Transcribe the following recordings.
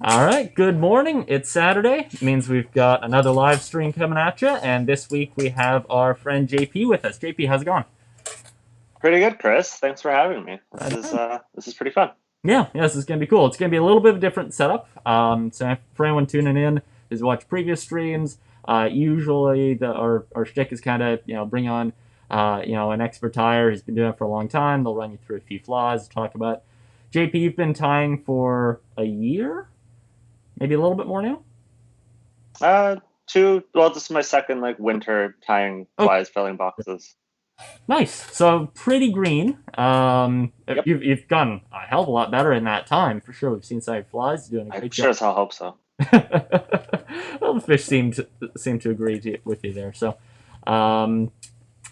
All right, good morning. It's Saturday. It means we've got another live stream coming at you, and this week we have our friend JP with us. JP, how's it going? Pretty good, Chris. Thanks for having me. This Right is on. uh this is pretty fun. Yeah, this is going to be cool. It's going to be a little bit of a different setup. So for anyone tuning in who's watched previous streams, usually our shtick is kind of bring on an expert tyer who's been doing it for a long time. They'll run you through a few flaws, talk about. JP, you've been tying for a year, maybe a little bit more now. This is my second winter tying Oh, flies filling boxes. nice. So pretty green. Yep. You've gone a hell of a lot better in that time for sure. We've seen Side Flies doing a I great sure job. as hell hope so. Well, the fish seem to agree with you there. So, um,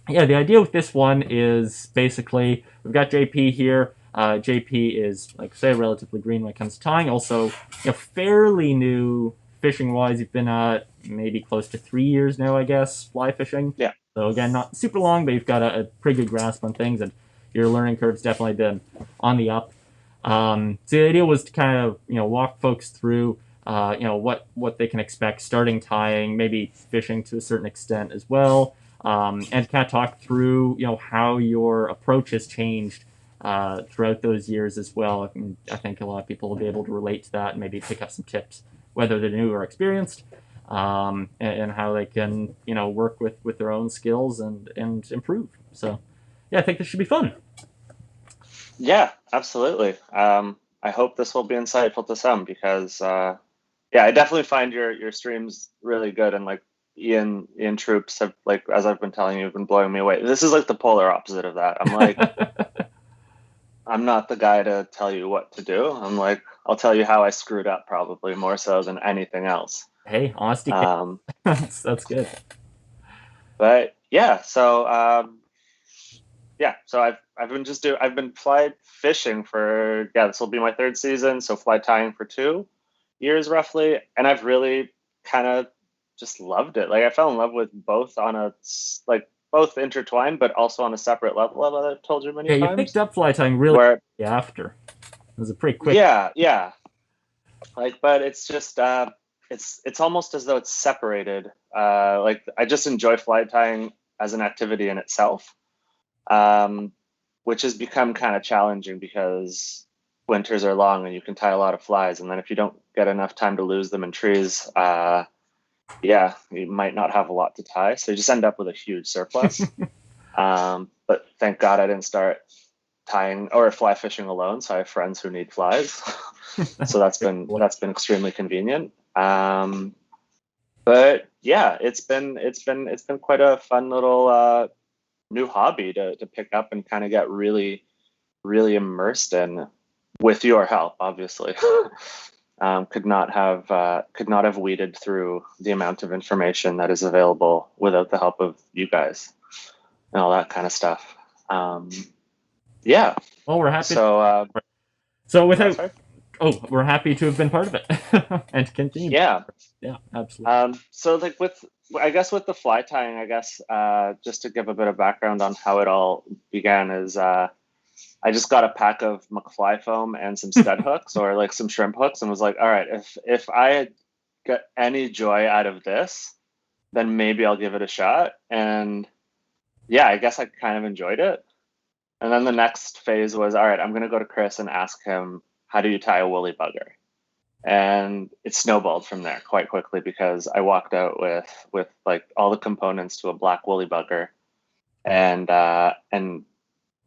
yeah, the idea with this one is basically we've got JP here. JP is, like I say, relatively green when it comes to tying. Also, fairly new fishing wise. You've been at maybe close to 3 years now, I guess, fly fishing. Yeah. So again, not super long, but you've got a pretty good grasp on things, and your learning curve's definitely been on the up. So the idea was to kind of walk folks through what they can expect starting tying, maybe fishing to a certain extent as well, and kind of talk through how your approach has changed throughout those years as well. I think a lot of people will be able to relate to that and maybe pick up some tips, whether they're new or experienced, and how they can work with their own skills and improve. So yeah, I think this should be fun. Yeah, absolutely. I hope this will be insightful to some because yeah, I definitely find your streams really good, and Ian Troops have, as I've been telling you, have been blowing me away. This is like the polar opposite of that. I'm not the guy to tell you what to do. I'll tell you how I screwed up, probably more so than anything else. Hey, honesty, Um, that's good. but yeah, so I've been fly fishing for, this will be my third season, so fly tying for 2 years roughly, and I've really kind of just loved it. Like I fell in love with both both intertwined, but also on a separate level, as I've told you many Yeah, you picked times. up fly tying really Where after. It was a pretty quick. yeah, but it's just it's almost as though it's separated. I just enjoy fly tying as an activity in itself, um, which has become kind of challenging because winters are long and you can tie a lot of flies, and then if you don't get enough time to lose them in trees, yeah, you might not have a lot to tie, so you just end up with a huge surplus. But thank God I didn't start tying or fly fishing alone, so I have friends who need flies. So that's been extremely convenient. But yeah, it's been quite a fun little new hobby to pick up and kind of get really immersed in, with your help, obviously. Could not have weeded through the amount of information that is available without the help of you guys and all that kind of stuff. Yeah. Well, we're happy. So That's without, right. we're happy to have been part of it and to continue. Yeah. Yeah, absolutely. So I guess with the fly tying, I guess just to give a bit of background on how it all began is I just got a pack of McFly foam and some stud hooks, or like some shrimp hooks, and was like, all right, if I get any joy out of this, then maybe I'll give it a shot. And yeah, I guess I kind of enjoyed it. And then the next phase was, all right, I'm gonna go to Chris and ask him, how do you tie a woolly bugger? And it snowballed from there quite quickly because I walked out with like all the components to a black woolly bugger, and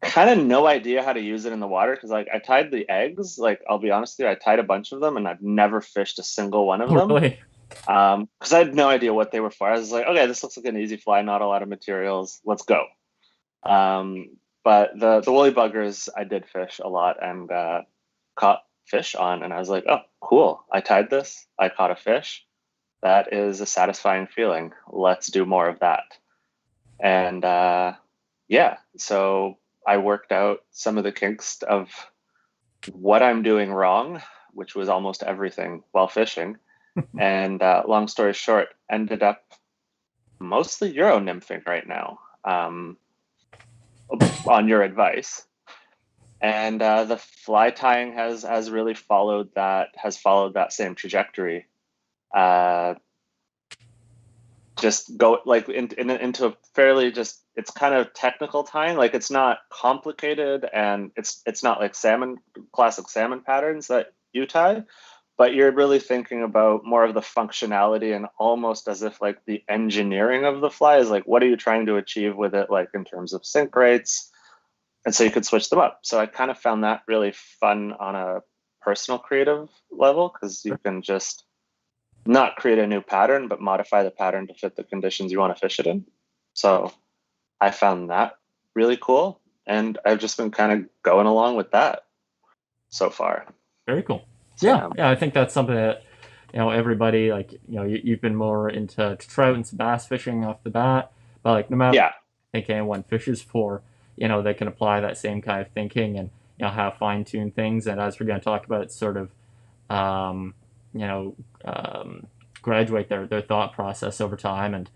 kind of no idea how to use it in the water, because like I tied the eggs, like I'll be honest with you, I tied a bunch of them and I've never fished a single one of Oh, them, really? because I had no idea what they were for. I was like, okay, this looks like an easy fly, not a lot of materials, let's go. um, but the woolly buggers I did fish a lot and caught fish on, and I was like, oh cool, I tied this, I caught a fish, that is a satisfying feeling, let's do more of that. And yeah, so I worked out some of the kinks of what I'm doing wrong, which was almost everything while fishing. And long story short, ended up mostly Euro nymphing right now, on your advice. And the fly tying has really followed that same trajectory. Uh, just go like into a fairly just, it's kind of technical tying. Like it's not complicated, and it's not like classic salmon patterns that you tie, but you're really thinking about more of the functionality, and almost as if like the engineering of the fly is like, what are you trying to achieve with it, like in terms of sink rates, and so you could switch them up. So I kind of found that really fun on a personal creative level, because you can just not create a new pattern, but modify the pattern to fit the conditions you want to fish it in. So I found that really cool, and I've just been kind of going along with that so far. Very cool. So, Yeah, I think that's something that everybody, like, you've been more into trout and bass fishing off the bat, but like no matter yeah, what I think anyone fishes for, they can apply that same kind of thinking and have fine tuned things. And as we're going to talk about, sort of um, you know graduate their thought process over time, and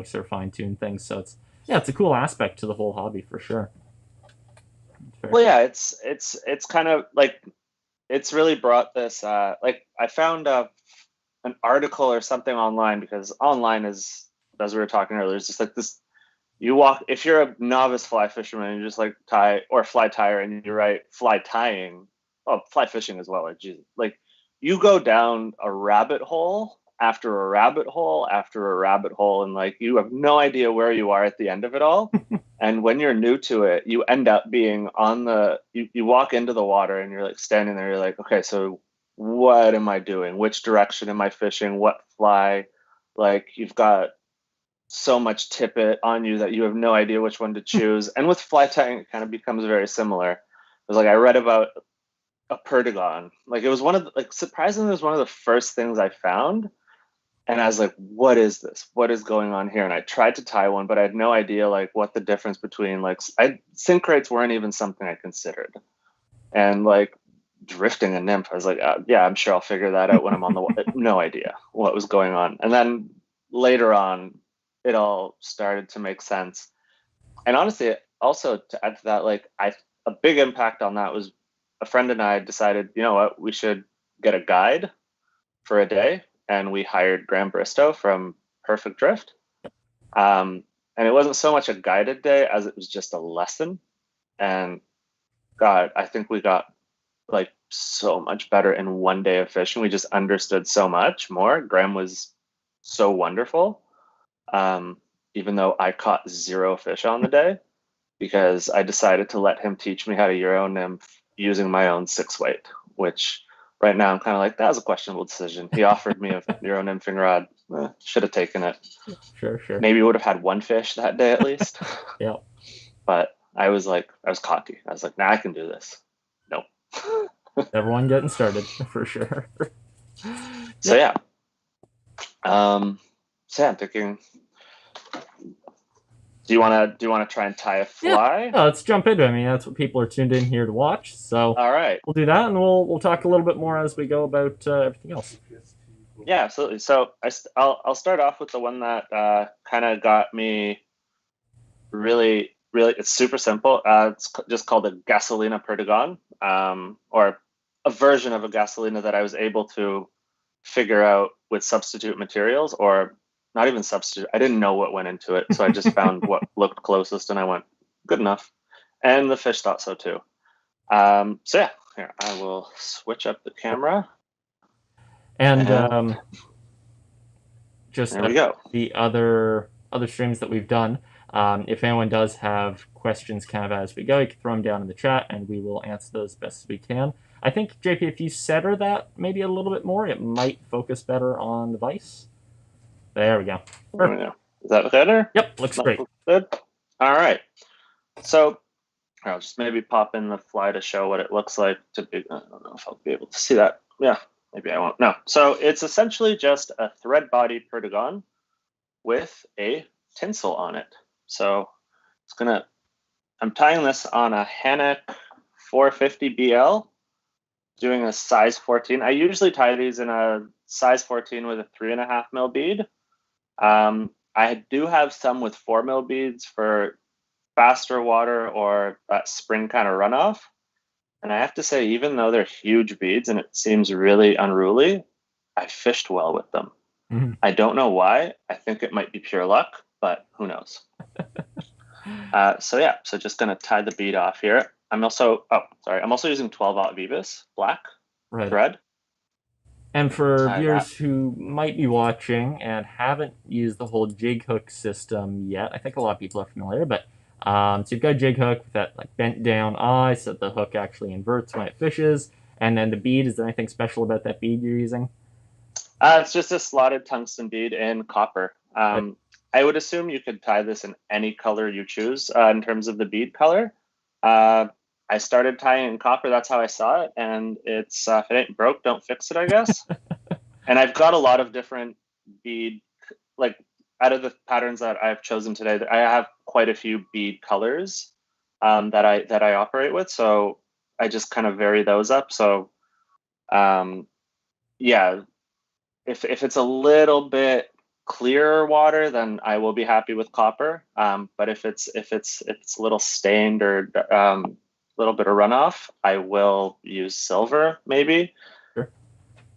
sort of fine tune things. So it's a cool aspect to the whole hobby for sure. well, yeah, it's kind of like, it's really brought this, like I found an article or something online, because online is, as we were talking earlier, it's just like this, you walk, if you're a novice fly fisherman and you just like tie or fly tyer and you write fly tying, oh, fly fishing as well, like Jesus, like you go down a rabbit hole after a rabbit hole after a rabbit hole, and like you have no idea where you are at the end of it all. And when you're new to it, you end up being on you walk into the water and you're like standing there, you're like, okay, so what am I doing? Which direction am I fishing? What fly? Like you've got so much tippet on you that you have no idea which one to choose. And with fly tying, it kind of becomes very similar. It was like I read about a Protagon. Like it was one of the, like surprisingly, it was one of the first things I found. And I was like, what is this? What is going on here? And I tried to tie one, but I had no idea like what the difference between like sink rates weren't even something I considered. And like drifting a nymph, I was like, yeah, I'm sure I'll figure that out when I'm on the water. No idea what was going on. And then later on, it all started to make sense. And honestly, also to add to that, like a big impact on that was a friend and I decided, you know what, we should get a guide for a day, and we hired Graham Bristow from Perfect Drift. And it wasn't so much a guided day as it was just a lesson. And God, I think we got like so much better in one day of fishing. We just understood so much more. Graham was so wonderful. Even though I caught 0 fish on the day, because I decided to let him teach me how to Euro nymph using my own 6-weight, which right now I'm kind of like, that was a questionable decision. He offered me a Euro nymphing rod. Should have taken it. Sure. Maybe would have had 1 fish that day at least. Yeah. But I was cocky. I was like, nah, I can do this. Nope. Everyone getting started for sure. So yeah. So yeah, I'm thinking, do you want to try and tie a fly? Yeah, let's jump into it. I mean, that's what people are tuned in here to watch. So All right. we'll do that, and we'll talk a little bit more as we go about everything else. Yeah, absolutely. So I'll start off with the one that kind of got me really. It's super simple. It's just called a Gasolina Protagon, or a version of a Gasolina that I was able to figure out with substitute materials, or not even substitute. I didn't know what went into it, so I just found what looked closest, and I went, good enough. And the fish thought so too. So yeah, here I will switch up the camera. And just there we go. The other streams that we've done. If anyone does have questions kind of as we go, you can throw them down in the chat, and we will answer those best as we can. I think, JP, if you center that maybe a little bit more, it might focus better on the vise. There we go. There we go. Is that better? Yep, looks great. Good. All right. So I'll just maybe pop in the fly to show what it looks like. I don't know if I'll be able to see that. Yeah, maybe I won't. No. So it's essentially just a thread body Protagon with a tinsel on it. So I'm tying this on a Hannock 450 BL, doing a size 14. I usually tie these in a size 14 with a 3.5 mil bead. I do have some with 4 mil beads for faster water or that spring kind of runoff. And I have to say, even though they're huge beads and it seems really unruly, I fished well with them. Mm-hmm. I don't know why. I think it might be pure luck, but who knows? So yeah, so just gonna tie the bead off here. I'm also using 12-aught Vivus black thread. And for Tie viewers that. who might be watching and haven't used the whole Jig Hook system yet, I think a lot of people are familiar, but so you've got Jig Hook with that like bent down eye so that the hook actually inverts when it fishes. And then the bead, is there anything special about that bead you're using? It's just a slotted tungsten bead in copper. Right. I would assume you could tie this in any color you choose in terms of the bead color. I started tying in copper. That's how I saw it. And it's if it ain't broke, don't fix it, I guess. And I've got a lot of different bead, like out of the patterns that I've chosen today, I have quite a few bead colors that I operate with. So I just kind of vary those up. So yeah, if it's a little bit clearer water, then I will be happy with copper. But if it's a little stained or a little bit of runoff, I will use silver maybe. Sure.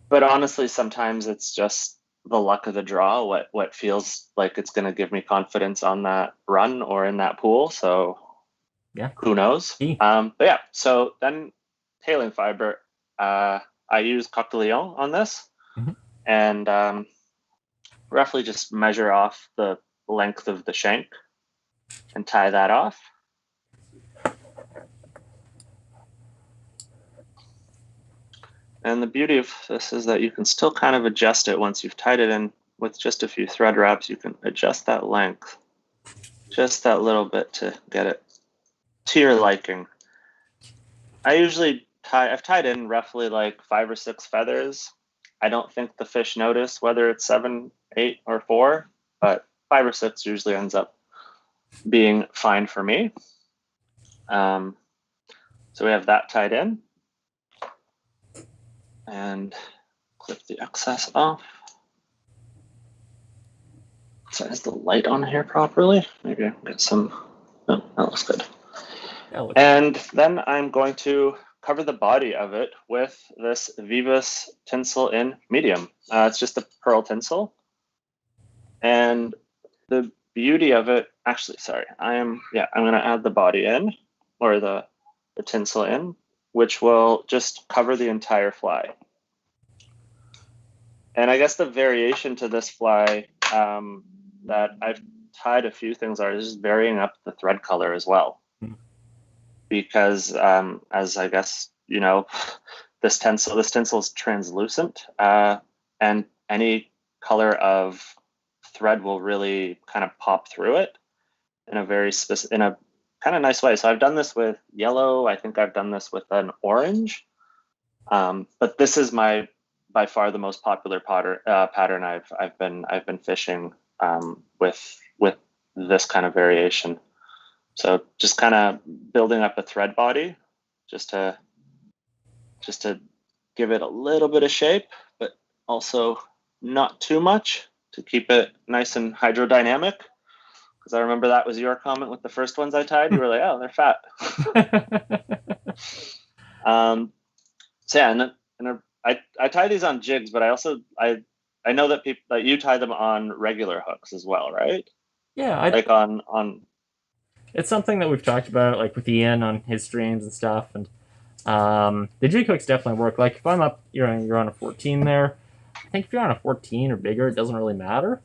But honestly, sometimes it's just the luck of the draw. What feels like it's going to give me confidence on that run or in that pool. So Yeah. who knows? But yeah. So then tailing fiber. I use Coq de Lion on this. Mm-hmm. And roughly just measure off the length of the shank and tie that off. And the beauty of this is that you can still kind of adjust it once you've tied it in with just a few thread wraps. You can adjust that length just that little bit to get it to your liking. I've tied in roughly like 5 or 6 feathers. I don't think the fish notice whether it's 7, 8, or 4, but 5 or 6 usually ends up being fine for me. So we have that tied in. And clip the excess off. So is the light on here properly? Maybe I'll get some. Oh, that looks good. And then I'm going to cover the body of it with this Vivus tinsel in medium. It's just a pearl tinsel. And the beauty of it, actually, sorry, I'm going to add the body in, or the tinsel in, which will just cover the entire fly. And I guess the variation to this fly that I've tied a few things are just varying up the thread color as well. Because as I guess you know, this tinsel is translucent, and any color of thread will really kind of pop through it in a kind of nice way. So I've done this with yellow. I think I've done this with an orange. But this is by far the most popular pattern I've been fishing with this kind of variation. So just kind of building up a thread body, just to give it a little bit of shape, but also not too much to keep it nice and hydrodynamic. Because I remember that was your comment with the first ones I tied. You were like, "Oh, they're fat." So yeah, and I tie these on jigs, but I know that you tie them on regular hooks as well, right? Yeah, like on. It's something that we've talked about, like with Ian on his streams and stuff, and the Jig hooks definitely work. Like if I'm up, you're on a 14 there. I think if you're on a 14 or bigger, it doesn't really matter.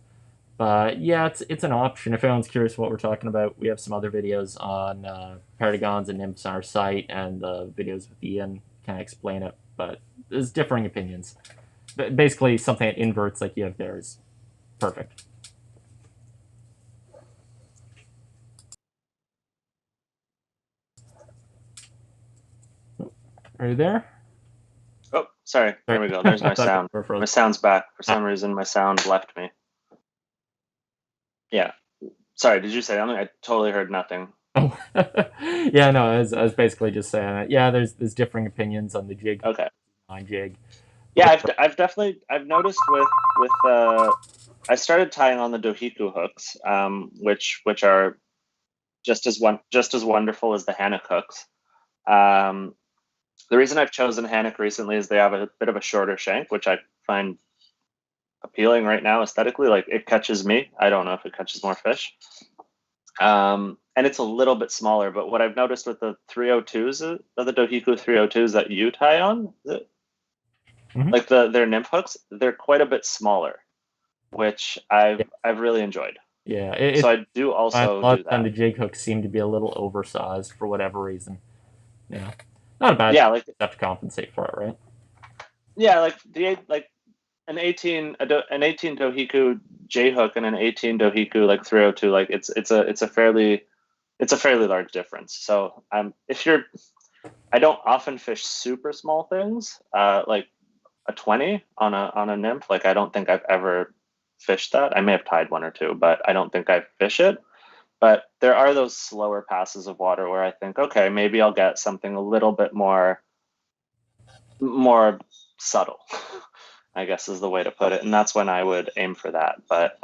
But yeah, it's an option. If anyone's curious what we're talking about, we have some other videos on Protagons and nymphs on our site, and videos with Ian kind of explain it. But there's differing opinions. But basically, something that inverts like you have there is perfect. Are you there? Oh, sorry. There we go. There's my sound. My sound's back. For some reason, my sound left me. Yeah. Sorry, did you say something? I totally heard nothing. Oh, yeah, no, I was basically just saying that. Yeah, there's differing opinions on the jig. Okay. On jig. Yeah, I've noticed with I started tying on the Dohiku hooks, which are just as wonderful as the Hannock hooks. The reason I've chosen Hannock recently is they have a bit of a shorter shank, which I find appealing right now aesthetically. Like, it catches me. I don't know if it catches more fish. And it's a little bit smaller, but what I've noticed with the 302s, the Dohiku 302s that you tie on, like their nymph hooks, they're quite a bit smaller, which I've really enjoyed. Yeah, So I do also a lot do of time that. the jig hooks seem to be a little oversized for whatever reason. Yeah, not a bad Yeah, thing. like, You have to compensate for it, right? yeah, like an 18 Dohiku J hook and an 18 Dohiku like 302, like it's a fairly large difference. So if you're, I don't often fish super small things, like a 20 on a nymph. Like, I don't think I've ever fished that. I may have tied one or two, but I don't think I fish it. But there are those slower passes of water where I think, okay, maybe I'll get something a little bit more subtle, I guess is the way to put it. And that's when I would aim for that. But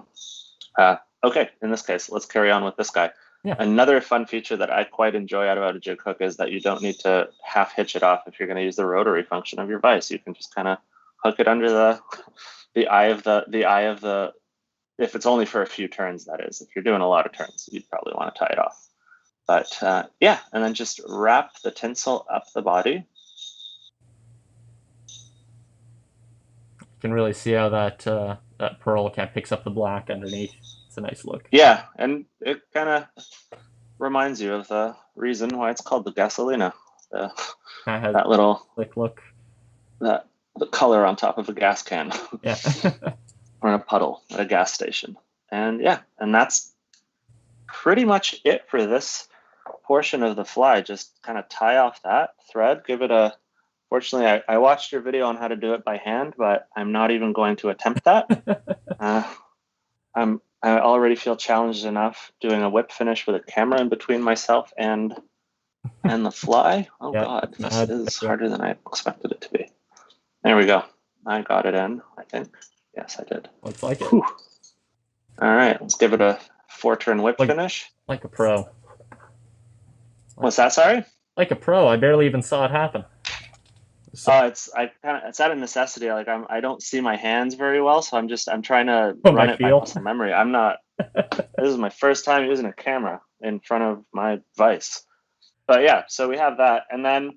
okay, in this case, let's carry on with this guy. Yeah. Another fun feature that I quite enjoy out of a jig hook is that you don't need to half hitch it off if you're going to use the rotary function of your vise. You can just kind of hook it under the eye of the, if it's only for a few turns, that is. If you're doing a lot of turns, you'd probably want to tie it off. But yeah, and then just wrap the tinsel up the body. You can really see how that pearl kind of picks up the black underneath. It's a nice look. Yeah, and it kind of reminds you of the reason why it's called the gasolina. That little slick look. The color on top of a gas can. Yeah. Or in a puddle at a gas station. And yeah, and that's pretty much it for this portion of the fly. Just kind of tie off that thread, give it a, fortunately, I watched your video on how to do it by hand, but I'm not even going to attempt that. I already feel challenged enough doing a whip finish with a camera in between myself and the fly. Oh yeah, God, this is harder than I expected it to be. There we go. I got it in, I think. Yes, I did. Looks like it. Whew. All right, let's give it a 4-turn whip finish. Like a pro. What's that? Sorry. Like a pro. I barely even saw it happen. It's out of necessity. Like, I don't see my hands very well, so I'm trying to run it by muscle memory. I'm not. This is my first time using a camera in front of my vise. But yeah, so we have that, and then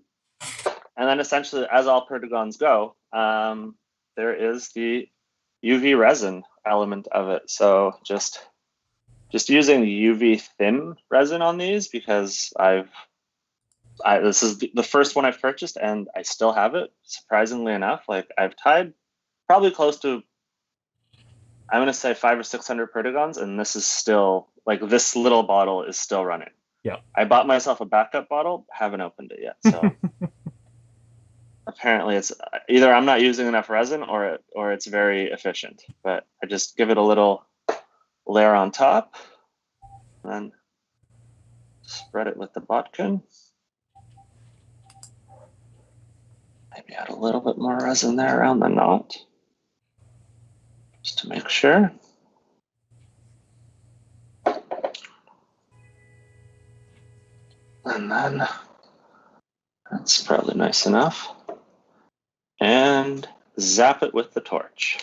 essentially, as all Protagons go, there is the UV resin element of it. So just using UV thin resin on these, because this is the first one I've purchased and I still have it, surprisingly enough. Like, I've tied probably close to, I'm going to say 500 or 600 Protagons, and this is still, like, this little bottle is still running. Yeah. I bought myself a backup bottle, haven't opened it yet. So apparently it's either I'm not using enough resin or it's very efficient. But I just give it a little layer on top and then spread it with the bodkin. Maybe add a little bit more resin there around the knot, just to make sure. And then that's probably nice enough. And zap it with the torch.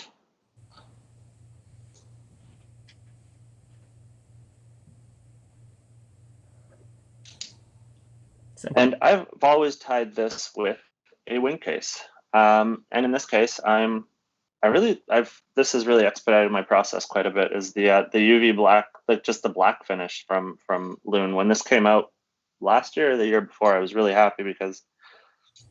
And I've always tied this with a wing case. And in this case, this has really expedited my process quite a bit, is the UV black, like just the black finish from Loon. When this came out last year or the year before, I was really happy because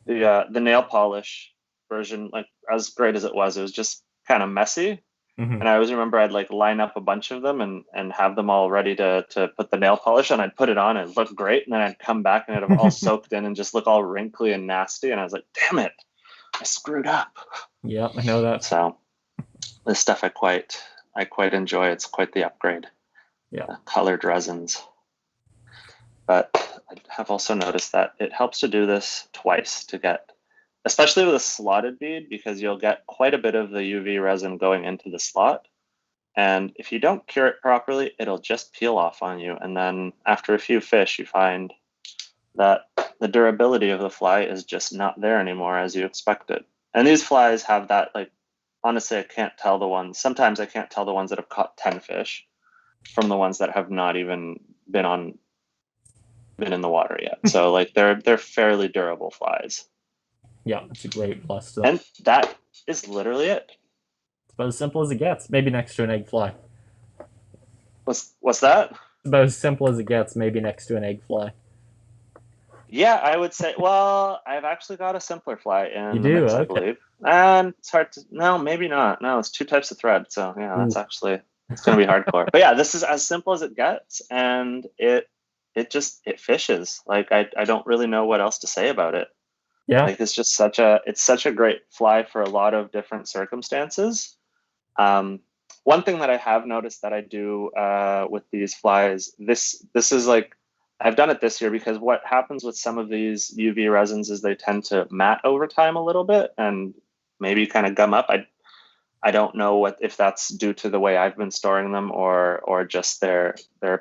the nail polish version, like, as great as it was just kind of messy. Mm-hmm. And I always remember I'd like line up a bunch of them and have them all ready to put the nail polish on. I'd put it on and it looked great, and then I'd come back and it'd have all soaked in and just look all wrinkly and nasty. And I was like, damn it, I screwed up. Yeah, I know that. So this stuff I quite enjoy. It's quite the upgrade. Yeah. Colored resins. But I have also noticed that it helps to do this twice to get, especially with a slotted bead, because you'll get quite a bit of the UV resin going into the slot. And if you don't cure it properly, it'll just peel off on you. And then after a few fish, you find that the durability of the fly is just not there anymore as you expected. And these flies have that, like, honestly, I can't tell the ones. Sometimes I can't tell the ones that have caught 10 fish from the ones that have not even been in the water yet. So like they're fairly durable flies. Yeah, it's a great plus. And that is literally it. It's about as simple as it gets. Maybe next to an egg fly. What's that? It's about as simple as it gets. Maybe next to an egg fly. Yeah, I would say. Well, I've actually got a simpler fly in the mix, Okay. I believe, and it's hard to. No, maybe not. No, it's 2 types of thread. So yeah, that's actually it's going to be hardcore. But yeah, this is as simple as it gets, and it fishes. Like I don't really know what else to say about it. Yeah. Like it's such a great fly for a lot of different circumstances. One thing that I have noticed that I do with these flies, this is like, I've done it this year because what happens with some of these UV resins is they tend to matte over time a little bit and maybe kind of gum up. I don't know if that's due to the way I've been storing them or just their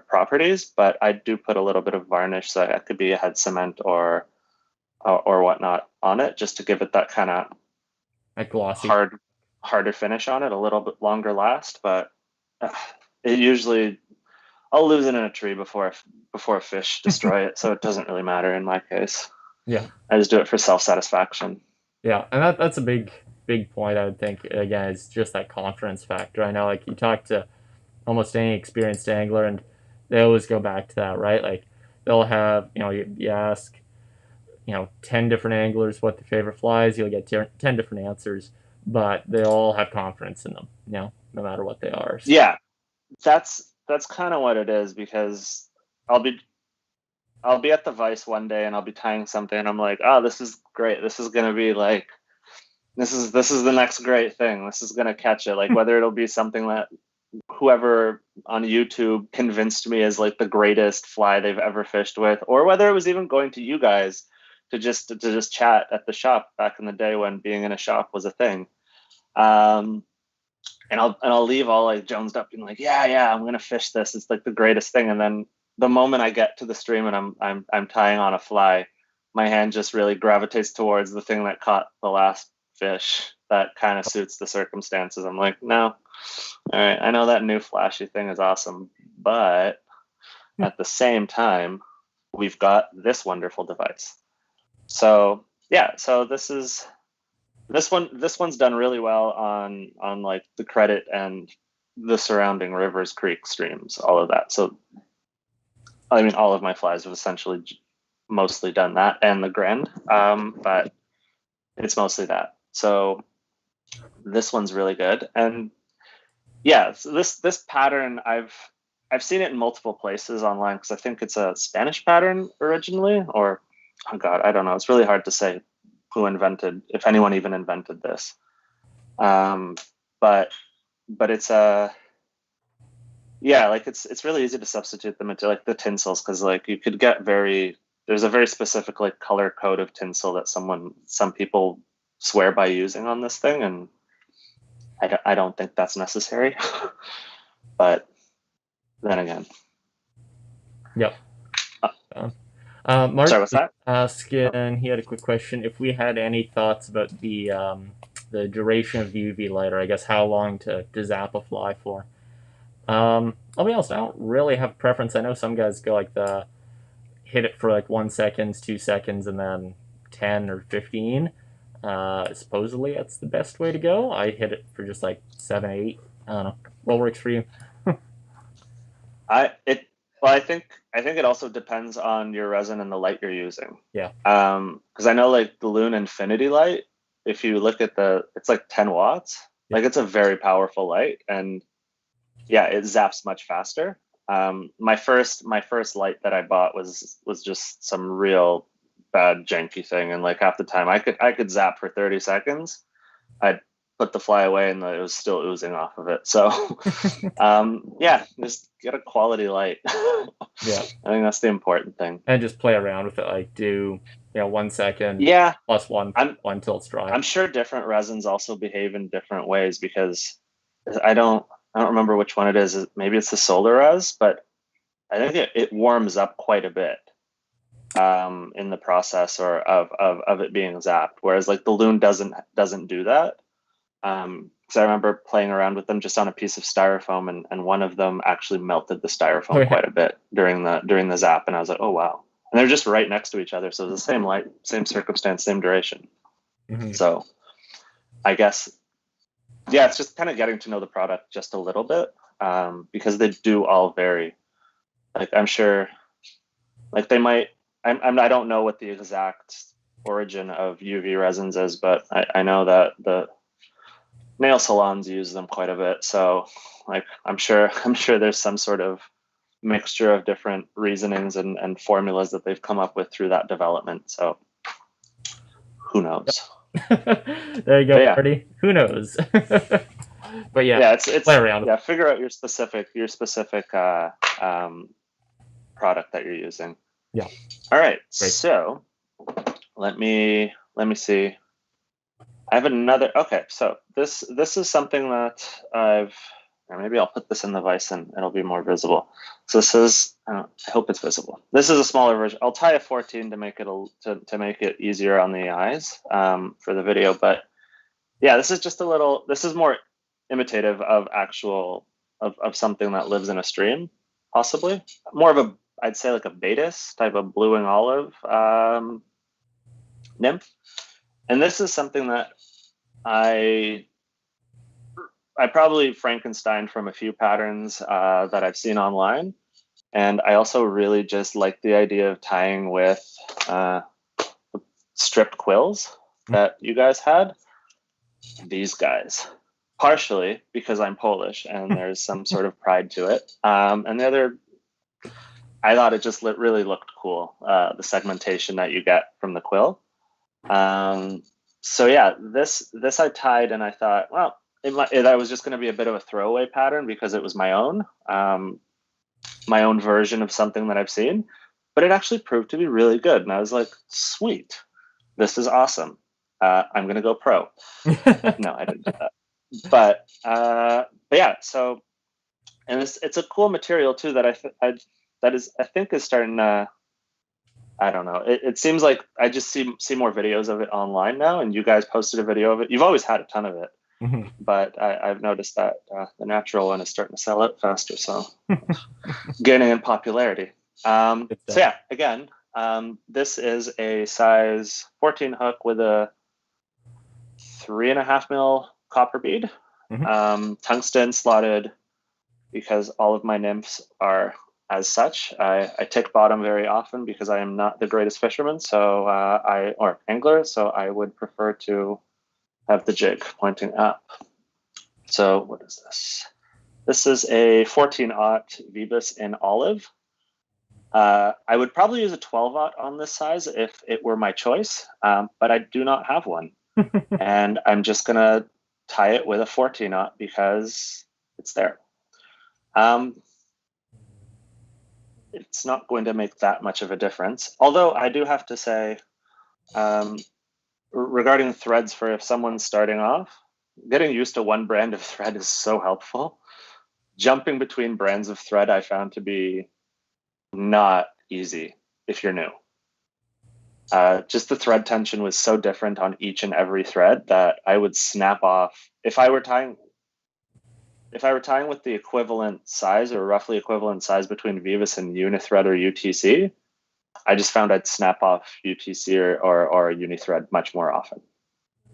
properties, but I do put a little bit of varnish, so it could be a head cement or whatnot on it, just to give it that kind of like glossy, harder finish on it, a little bit longer last. But it usually, I'll lose it in a tree before a fish destroy it, so it doesn't really matter in my case. Yeah, I just do it for self-satisfaction. Yeah, and that's a big point. I would think, again, is just that confidence factor. I know, like, you talk to almost any experienced angler, and they always go back to that, right? Like, they'll have, you ask 10 different anglers what their favorite flies, you'll get 10 different answers, but they all have confidence in them, no matter what they are. So. Yeah, that's kind of what it is, because I'll be at the Vice one day and I'll be tying something and I'm like, oh, this is great. This is going to be like, this is the next great thing. This is going to catch it. Like, whether it'll be something that whoever on YouTube convinced me is like the greatest fly they've ever fished with, or whether it was even going to you guys to just chat at the shop back in the day when being in a shop was a thing. And I'll leave all like jonesed up and like, yeah, I'm gonna fish this. It's like the greatest thing. And then the moment I get to the stream and I'm tying on a fly, my hand just really gravitates towards the thing that caught the last fish that kind of suits the circumstances. I'm like, no, all right, I know that new flashy thing is awesome, but at the same time, we've got this wonderful device. So yeah, so this one's done really well on like the credit and the surrounding rivers, creeks, streams, all of that. So I mean, all of my flies have essentially mostly done that, and the Grand, but it's mostly that. So this one's really good. And yeah, so this pattern, I've seen it in multiple places online, because I think it's a Spanish pattern originally, or oh god, I don't know. It's really hard to say who invented, if anyone even invented this. But it's yeah, like it's really easy to substitute them into like the tinsels, because like you could get there's a very specific like color code of tinsel that some people swear by using on this thing, and I don't think that's necessary. But then again. Yep. Mark, sorry, what's that? asking, he had a quick question. If we had any thoughts about the duration of the UV light, or I guess how long to zap a fly for. I'll be honest, I don't really have a preference. I know some guys go like hit it for like 1 second, 2 seconds, and then 10 or 15. Supposedly that's the best way to go. I hit it for just like 7, 8. I don't know. What works for you? I think it also depends on your resin and the light you're using. Yeah. Because I know like the Loon Infinity light, if you look at it's like 10 watts. Yeah. Like, it's a very powerful light, and yeah, it zaps much faster. My first light that I bought was just some real bad janky thing, and like half the time I could zap for 30 seconds. I'd put the fly away and it was still oozing off of it. So yeah, just get a quality light. Yeah, I think that's the important thing. And just play around with it, like do 1 second, yeah, plus one until it's dry. I'm sure different resins also behave in different ways, because I don't I don't remember which one it is. Maybe it's the solar res, but I think it warms up quite a bit in the process or of it being zapped. Whereas like the loon doesn't do that. Because I remember playing around with them just on a piece of styrofoam, and one of them actually melted the styrofoam quite a bit during the zap, and I was like, oh wow. And they're just right next to each other, so the same light, same circumstance, same duration. So I guess, yeah, it's just kind of getting to know the product just a little bit, because they do all vary. Like I'm sure, like they might. I don't know what the exact origin of UV resins is, but I know that the nail salons use them quite a bit. So like I'm sure there's some sort of mixture of different reasonings and formulas that they've come up with through that development. So who knows? There you go, yeah. Marty. Who knows? But yeah, it's play around. Yeah, figure out your specific product that you're using. Yeah. All right. Great. So let me see. I have another. Okay, so this is something that or maybe I'll put this in the vise and it'll be more visible. So this is, I hope it's visible. This is a smaller version. I'll tie a 14 to make it to make it easier on the eyes for the video. But yeah, this is just a little. This is more imitative of actual of something that lives in a stream, possibly more of a, I'd say like a Batis type of blue and olive nymph. And this is something that I probably Frankenstein from a few patterns that I've seen online. And I also really just like the idea of tying with stripped quills that you guys had. These guys, partially because I'm Polish and there's some sort of pride to it. And the other, I thought it just really looked cool, the segmentation that you get from the quill. So yeah, this I tied and I thought, well, that was just going to be a bit of a throwaway pattern because it was my own version of something that I've seen, but it actually proved to be really good. And I was like, sweet, this is awesome. I'm going to go pro. No, I didn't do that. But yeah, so, and it's a cool material too that I think is starting to, I don't know. It seems like I just see more videos of it online now, and you guys posted a video of it. You've always had a ton of it, but I've noticed that the natural one is starting to sell out faster, so gaining in popularity. So yeah, again, this is a size 14 hook with a 3.5 mil copper bead, tungsten slotted, because all of my nymphs are as such. I tick bottom very often because I am not the greatest fisherman, so or angler, so I would prefer to have the jig pointing up. So what is this? This is a 14-aught Vibus in olive. I would probably use a 12-aught on this size if it were my choice, but I do not have one. And I'm just gonna tie it with a 14-aught because it's there. It's not going to make that much of a difference. Although I do have to say, regarding threads, for if someone's starting off, getting used to one brand of thread is so helpful. Jumping between brands of thread I found to be not easy if you're new. Just the thread tension was so different on each and every thread that I would snap off. If I were tying with the equivalent size or roughly equivalent size between Vivus and Unithread or UTC, I just found I'd snap off UTC or Unithread much more often.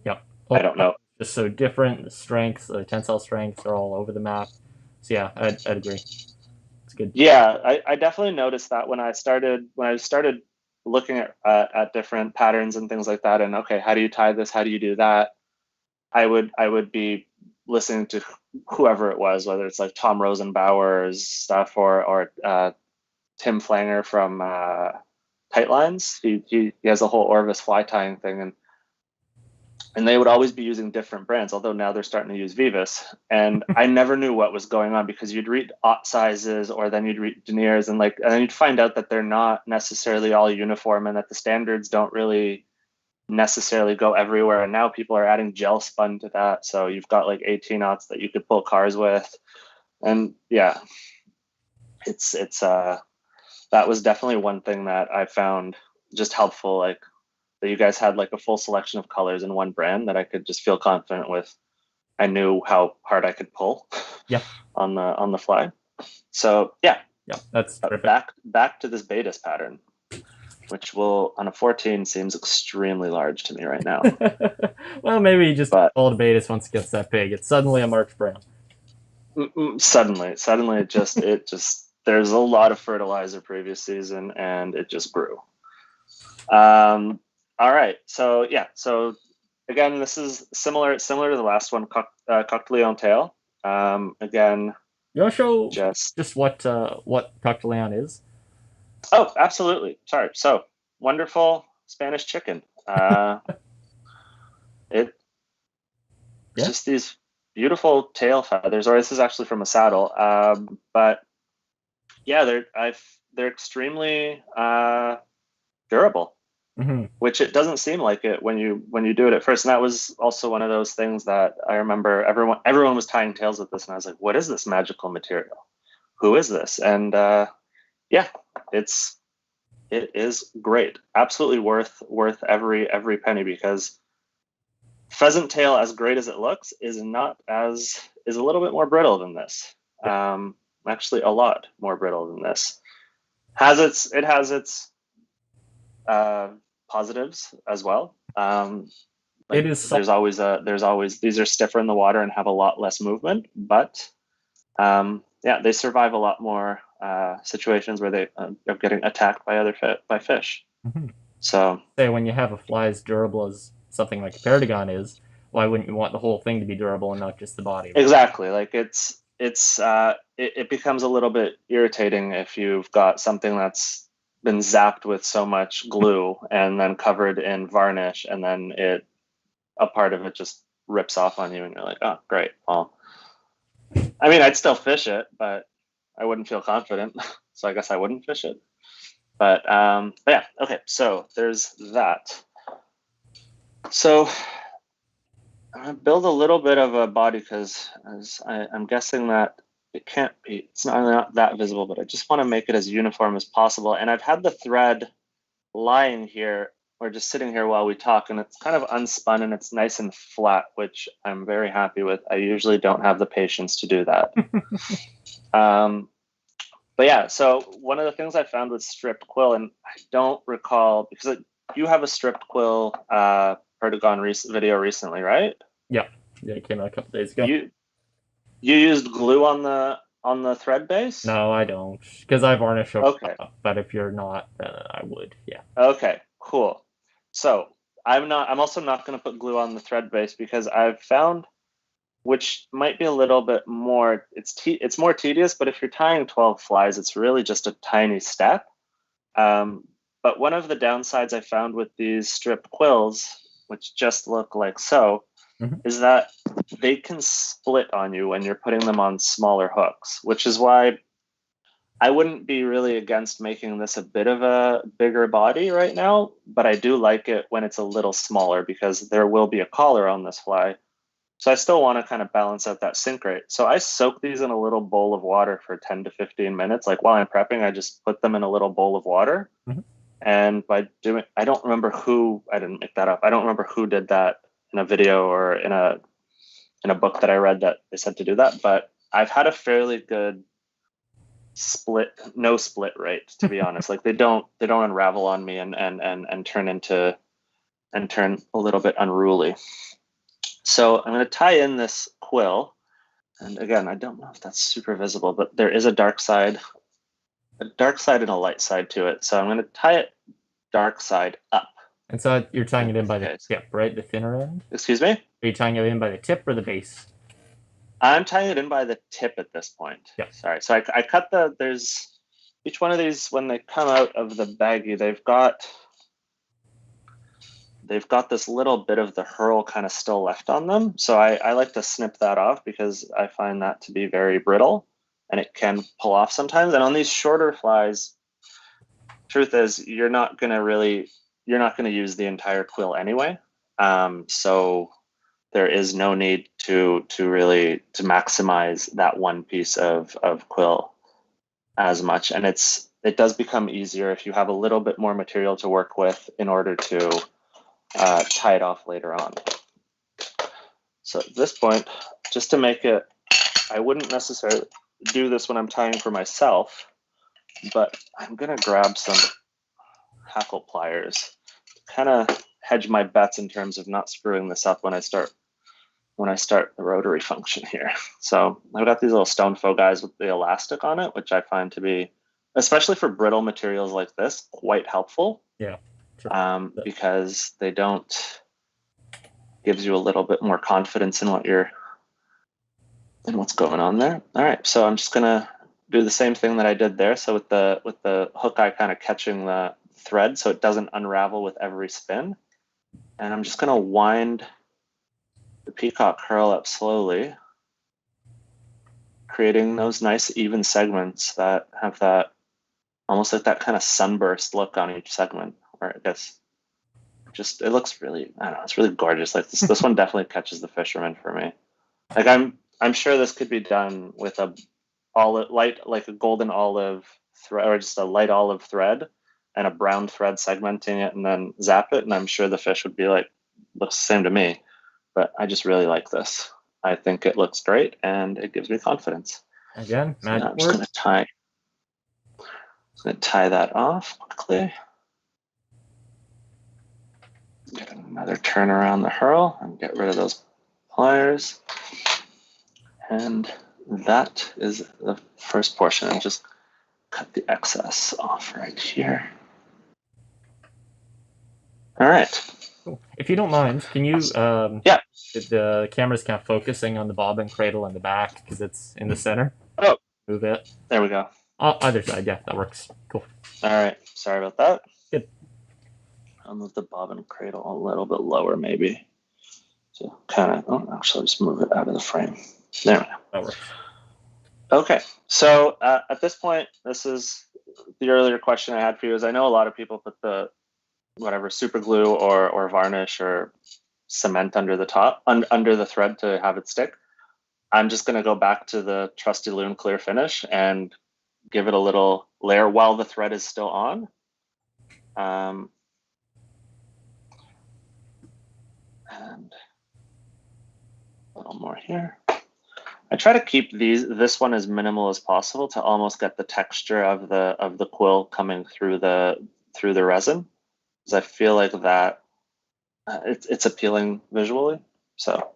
Yep. I don't know. Just so different. The strengths, the tensile strengths are all over the map. So yeah, I'd agree. It's good. Yeah, I definitely noticed that when I started looking at different patterns and things like that, and okay, how do you tie this? How do you do that? I would be listening to whoever it was, whether it's like Tom Rosenbauer's stuff or Tim Flanger from Tightlines. He has a whole Orvis fly tying thing, and they would always be using different brands, although now they're starting to use Vivus. And I never knew what was going on because you'd read aught sizes or then you'd read deniers and then you'd find out that they're not necessarily all uniform and that the standards don't really necessarily go everywhere. And now people are adding gel spun to that. So you've got like 18 aughts that you could pull cars with. And yeah, it's that was definitely one thing that I found just helpful, like that you guys had like a full selection of colors in one brand that I could just feel confident with. I knew how hard I could pull Yeah. on the fly. So yeah, that's terrific. Back to this Betis pattern, which will on a 14 seems extremely large to me right now. Well, maybe you just But call it a Betis once it gets that big. It's suddenly a March Brown. Suddenly it just there's a lot of fertilizer previous season and it just grew. All right, so yeah, so again, this is similar to the last one, Coq de Leon tail. Again, you want to show just what Coq de Leon is? Oh, absolutely. Sorry. So wonderful Spanish chicken. It's just these beautiful tail feathers, or this is actually from a saddle. But yeah, they're extremely durable, which it doesn't seem like it when you do it at first. And that was also one of those things that I remember everyone was tying tails with this, and I was like, what is this magical material? Who is this? And yeah, it is great. Absolutely worth every penny, because pheasant tail, as great as it looks, is a little bit more brittle than this. Actually, a lot more brittle than this. It has its positives as well. It is there's always these are stiffer in the water and have a lot less movement, but yeah, they survive a lot more situations where they are getting attacked by fish. So say when you have a fly as durable as something like a Protagon is, why wouldn't you want the whole thing to be durable and not just the body? exactly, like it becomes a little bit irritating if you've got something that's been zapped with so much glue and then covered in varnish, and then a part of it just rips off on you, and you're like, oh, great. Well, I mean, I'd still fish it, but I wouldn't feel confident, so I guess I wouldn't fish it. But yeah, okay. So there's that. So I'm gonna build a little bit of a body, because I'm guessing that it's not that visible, but I just want to make it as uniform as possible. And I've had the thread lying here or just sitting here while we talk, and it's kind of unspun and it's nice and flat, which I'm very happy with. I usually don't have the patience to do that. But yeah, so one of the things I found with stripped quill, and I don't recall, because you have a stripped quill Protagon video recently, right? Yeah, it came out a couple days ago. You used glue on the thread base? No, I don't, because I varnish over. Okay. But if you're not, then I would. Yeah. Okay, cool. So I'm also not going to put glue on the thread base, because I've found, which might be a little bit more, it's more tedious, but if you're tying 12 flies, it's really just a tiny step. But one of the downsides I found with these stripped quills, which just look like so, is that they can split on you when you're putting them on smaller hooks, which is why I wouldn't be really against making this a bit of a bigger body right now, but I do like it when it's a little smaller, because there will be a collar on this fly. So I still want to kind of balance out that sink rate. So I soak these in a little bowl of water for 10 to 15 minutes. Like while I'm prepping, I just put them in a little bowl of water. And by doing, I didn't make that up. I don't remember who did that in a video or in a book that I read that they said to do that. But I've had a fairly good no split rate, to be honest. Like they don't unravel on me and turn a little bit unruly. So I'm going to tie in this quill, and again, I don't know if that's super visible, but there is a dark side and a light side to it. So I'm going to tie it dark side up. And so you're tying it in by the tip, right? The thinner end? Excuse me? Are you tying it in by the tip or the base? I'm tying it in by the tip at this point. Yeah. Sorry. So I cut there's each one of these, when they come out of the baggie, they've got this little bit of the hurl kind of still left on them. So I like to snip that off, because I find that to be very brittle and it can pull off sometimes. And on these shorter flies, truth is, you're not going to use the entire quill anyway. So there is no need to really to maximize that one piece of quill as much, and it does become easier if you have a little bit more material to work with in order to tie it off later on. So at this point, just to make it, I wouldn't necessarily do this when I'm tying for myself, but I'm gonna grab some hackle pliers to kind of hedge my bets in terms of not screwing this up when I start the rotary function here. So I've got these little stone foe guys with the elastic on it, which I find to be, especially for brittle materials like this, quite helpful. Yeah. Sure. Because they don't, gives you a little bit more confidence in what's going on there. All right, so I'm just gonna do the same thing that I did there. So with the hook eye kind of catching the thread so it doesn't unravel with every spin. And I'm just gonna wind the peacock curl up slowly, creating those nice even segments that have that almost like that kind of sunburst look on each segment, where I guess just, it looks really, I don't know, it's really gorgeous. Like this one definitely catches the fisherman for me. Like I'm sure this could be done with a light, like a golden olive thread, or just a light olive thread and a brown thread segmenting it and then zap it, and I'm sure the fish would be like, looks the same to me. But I just really like this. I think it looks great and it gives me confidence. Again, so magic I'm just gonna tie that off quickly. Get another turn around the hurl and get rid of those pliers. And that is the first portion. And just cut the excess off right here. All right. Cool. If you don't mind, can you yeah, the camera's kind of focusing on the bobbin cradle in the back because it's in the center. Oh, move it. There we go. Oh, either side, yeah, that works. Cool. All right, sorry about that. Good. I'll move the bobbin cradle a little bit lower, maybe. So kind of, oh, actually, I'll just move it out of the frame. There we go. That works. Okay, so at this point, this is the earlier question I had for you. Is I know a lot of people put the whatever super glue or varnish or cement under the top, under the thread to have it stick. I'm just going to go back to the trusty Loon clear finish and give it a little layer while the thread is still on. And a little more here. I try to keep this one as minimal as possible to almost get the texture of the quill coming through the resin, because I feel like that it's appealing visually. So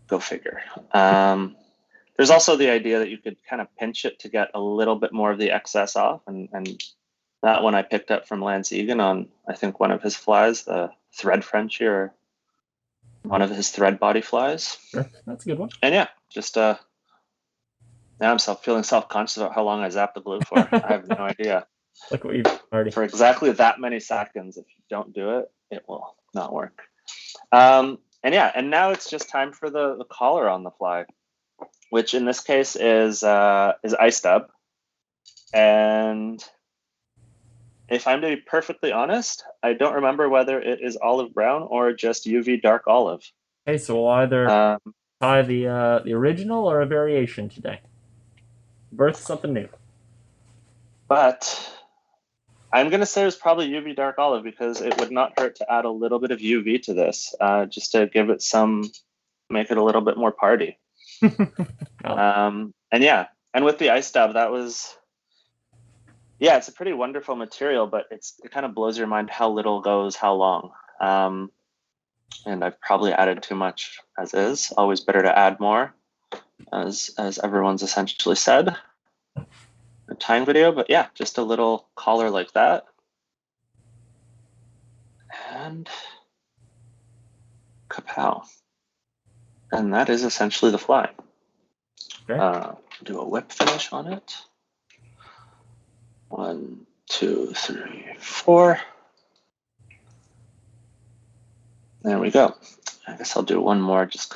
go figure. There's also the idea that you could kind of pinch it to get a little bit more of the excess off, and that one I picked up from Lance Egan on, I think, one of his flies, the thread Frenchie, or one of his thread body flies. Sure, that's a good one. And yeah, just now I'm feeling self-conscious about how long I zapped the glue for. I have no idea. Look what you've already. For exactly that many seconds, if you don't do it, it will not work. And yeah, and now it's just time for the collar on the fly, which in this case is ice dub. And if I'm to be perfectly honest, I don't remember whether it is olive brown or just UV dark olive. Okay, so we'll either tie the original or a variation today. Birth something new. But I'm going to say it was probably UV dark olive, because it would not hurt to add a little bit of UV to this, just to give it make it a little bit more party. And yeah, and with the ice dub, that was, yeah, it's a pretty wonderful material, but it kind of blows your mind how little goes how long. And I've probably added too much as is. Always better to add more, as everyone's essentially said. A tying video, but yeah, just a little collar like that. And kapow. And that is essentially the fly. Okay. Do a whip finish on it. 1, 2, 3, 4. There we go. I guess I'll do one more just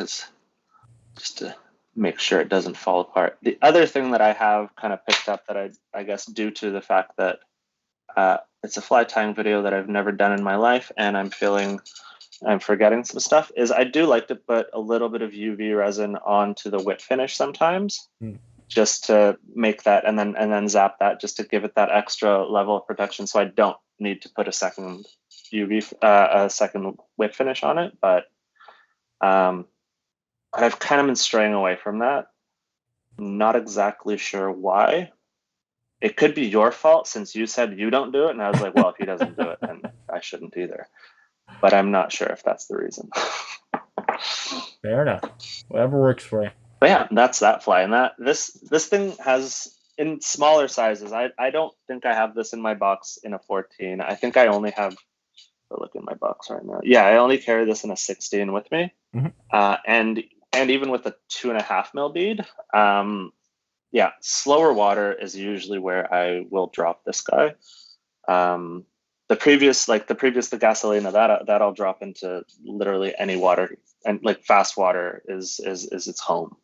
to make sure it doesn't fall apart. The other thing that I have kind of picked up that I guess due to the fact that it's a fly tying video that I've never done in my life, and I'm feeling I'm forgetting some stuff, is I do like to put a little bit of UV resin onto the whip finish sometimes, just to make that, and then zap that just to give it that extra level of protection, so I don't need to put a second a second whip finish on it. But I've kind of been straying away from that. Not exactly sure why. It could be your fault since you said you don't do it, and I was like, well, if he doesn't do it, then I shouldn't either. But I'm not sure if that's the reason. Fair enough. Whatever works for you. But yeah, that's that fly. And that this thing has, in smaller sizes, I don't think I have this in my box in a 14. I think I only have, look in my box right now. Yeah, I only carry this in a 16 with me. And even with a 2.5 mil bead, yeah, slower water is usually where I will drop this guy. The Gasolina, that I'll drop into literally any water, and like fast water is its home.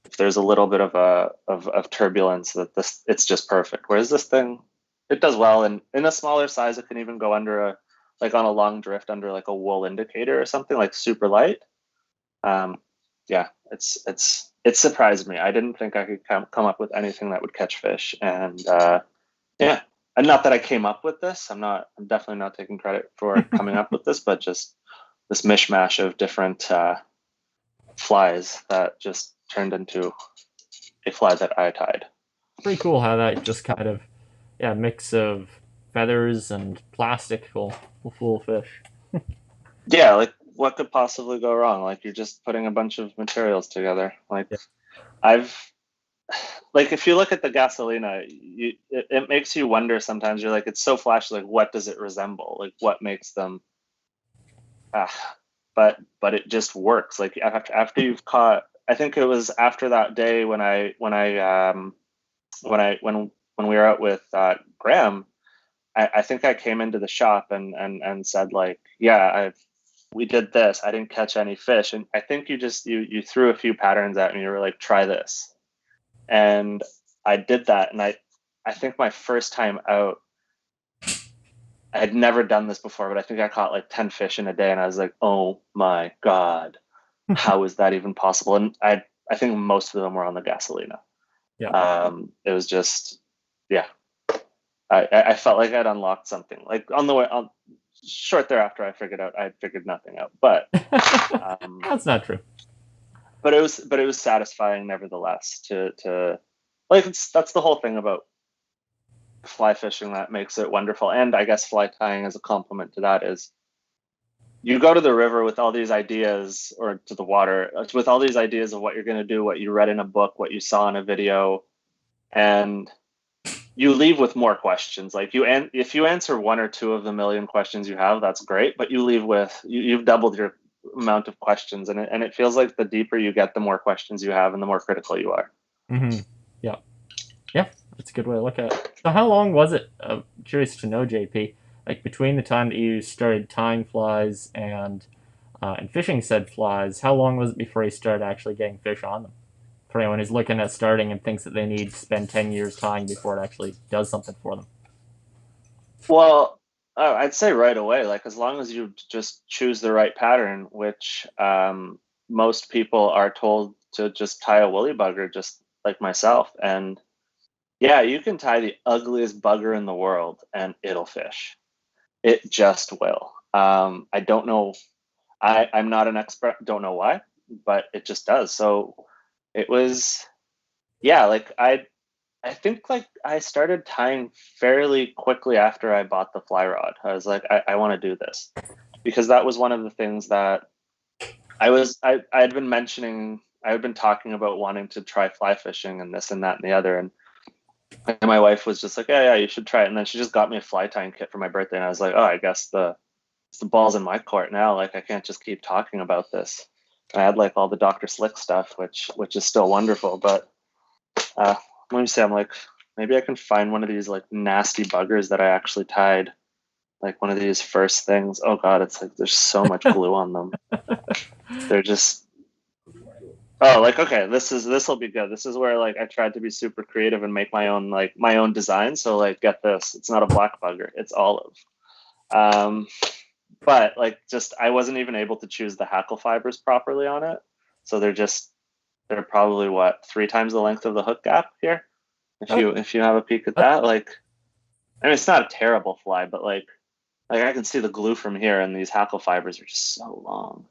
If there's a little bit of turbulence, it's just perfect. Whereas this thing, it does well, and in a smaller size, it can even go under on a long drift under like a wool indicator or something, like super light. Yeah, it surprised me. I didn't think I could come up with anything that would catch fish, and yeah. And not that I came up with this. I'm definitely not taking credit for coming up with this, but just this mishmash of different flies that just turned into a fly that I tied. Pretty cool how that just kind of, mix of feathers and plastic will fool fish. Yeah, like what could possibly go wrong? Like you're just putting a bunch of materials together. Like if you look at the Gasolina, it makes you wonder sometimes. You're like, it's so flashy. Like, what does it resemble? Like, what makes them? But it just works. Like after you've caught, I think it was after that day when we were out with Graham. I think I came into the shop and said like, yeah, we did this. I didn't catch any fish, and I think you threw a few patterns at me. You were like, try this. And I did that, and I think my first time out, I had never done this before, but I think I caught like 10 fish in a day, and I was like, oh my God, how is that even possible? And I think most of them were on the Gasolina. Yeah. It was just, yeah, I felt like I'd unlocked something. Like on the way, short thereafter, I figured nothing out, but that's not true. But it was satisfying nevertheless to like, that's the whole thing about fly fishing that makes it wonderful. And I guess fly tying as a complement to that is you go to the river with all these ideas, or to the water with all these ideas of what you're going to do, what you read in a book, what you saw in a video, and you leave with more questions. Like if you answer one or two of the million questions you have, that's great, but you leave with you've doubled your amount of questions, and it feels like the deeper you get, the more questions you have and the more critical you are. Yeah, that's a good way to look at it. So how long was it, I'm curious to know, JP, like between the time that you started tying flies and fishing said flies, how long was it before you started actually getting fish on them? For anyone who's looking at starting and thinks that they need to spend 10 years tying before it actually does something for them. Well, I'd say right away, like as long as you just choose the right pattern, which most people are told to just tie a woolly bugger, just like myself. And yeah, you can tie the ugliest bugger in the world and it'll fish. It just will. I don't know. I'm not an expert. Don't know why, but it just does. So it was, yeah, like I think like I started tying fairly quickly after I bought the fly rod. I was like, I want to do this, because that was one of the things that I had been mentioning. I had been talking about wanting to try fly fishing and this and that and the other, and my wife was just like, yeah, you should try it. And then she just got me a fly tying kit for my birthday, and I was like, oh, I guess the ball's in my court now. Like I can't just keep talking about this. And I had like all the Dr. Slick stuff, which is still wonderful, but let me see. I'm like, maybe I can find one of these like nasty buggers that I actually tied. Like one of these first things. Oh God, it's like there's so much glue on them. They're just. Oh, like okay, this will be good. This is where like I tried to be super creative and make my own design. So like, get this. It's not a black bugger. It's olive. but like just I wasn't even able to choose the hackle fibers properly on it. So they're probably what 3 times the length of the hook gap here. Oh, If you have a peek at that, like I mean it's not a terrible fly, but like I can see the glue from here, and these hackle fibers are just so long.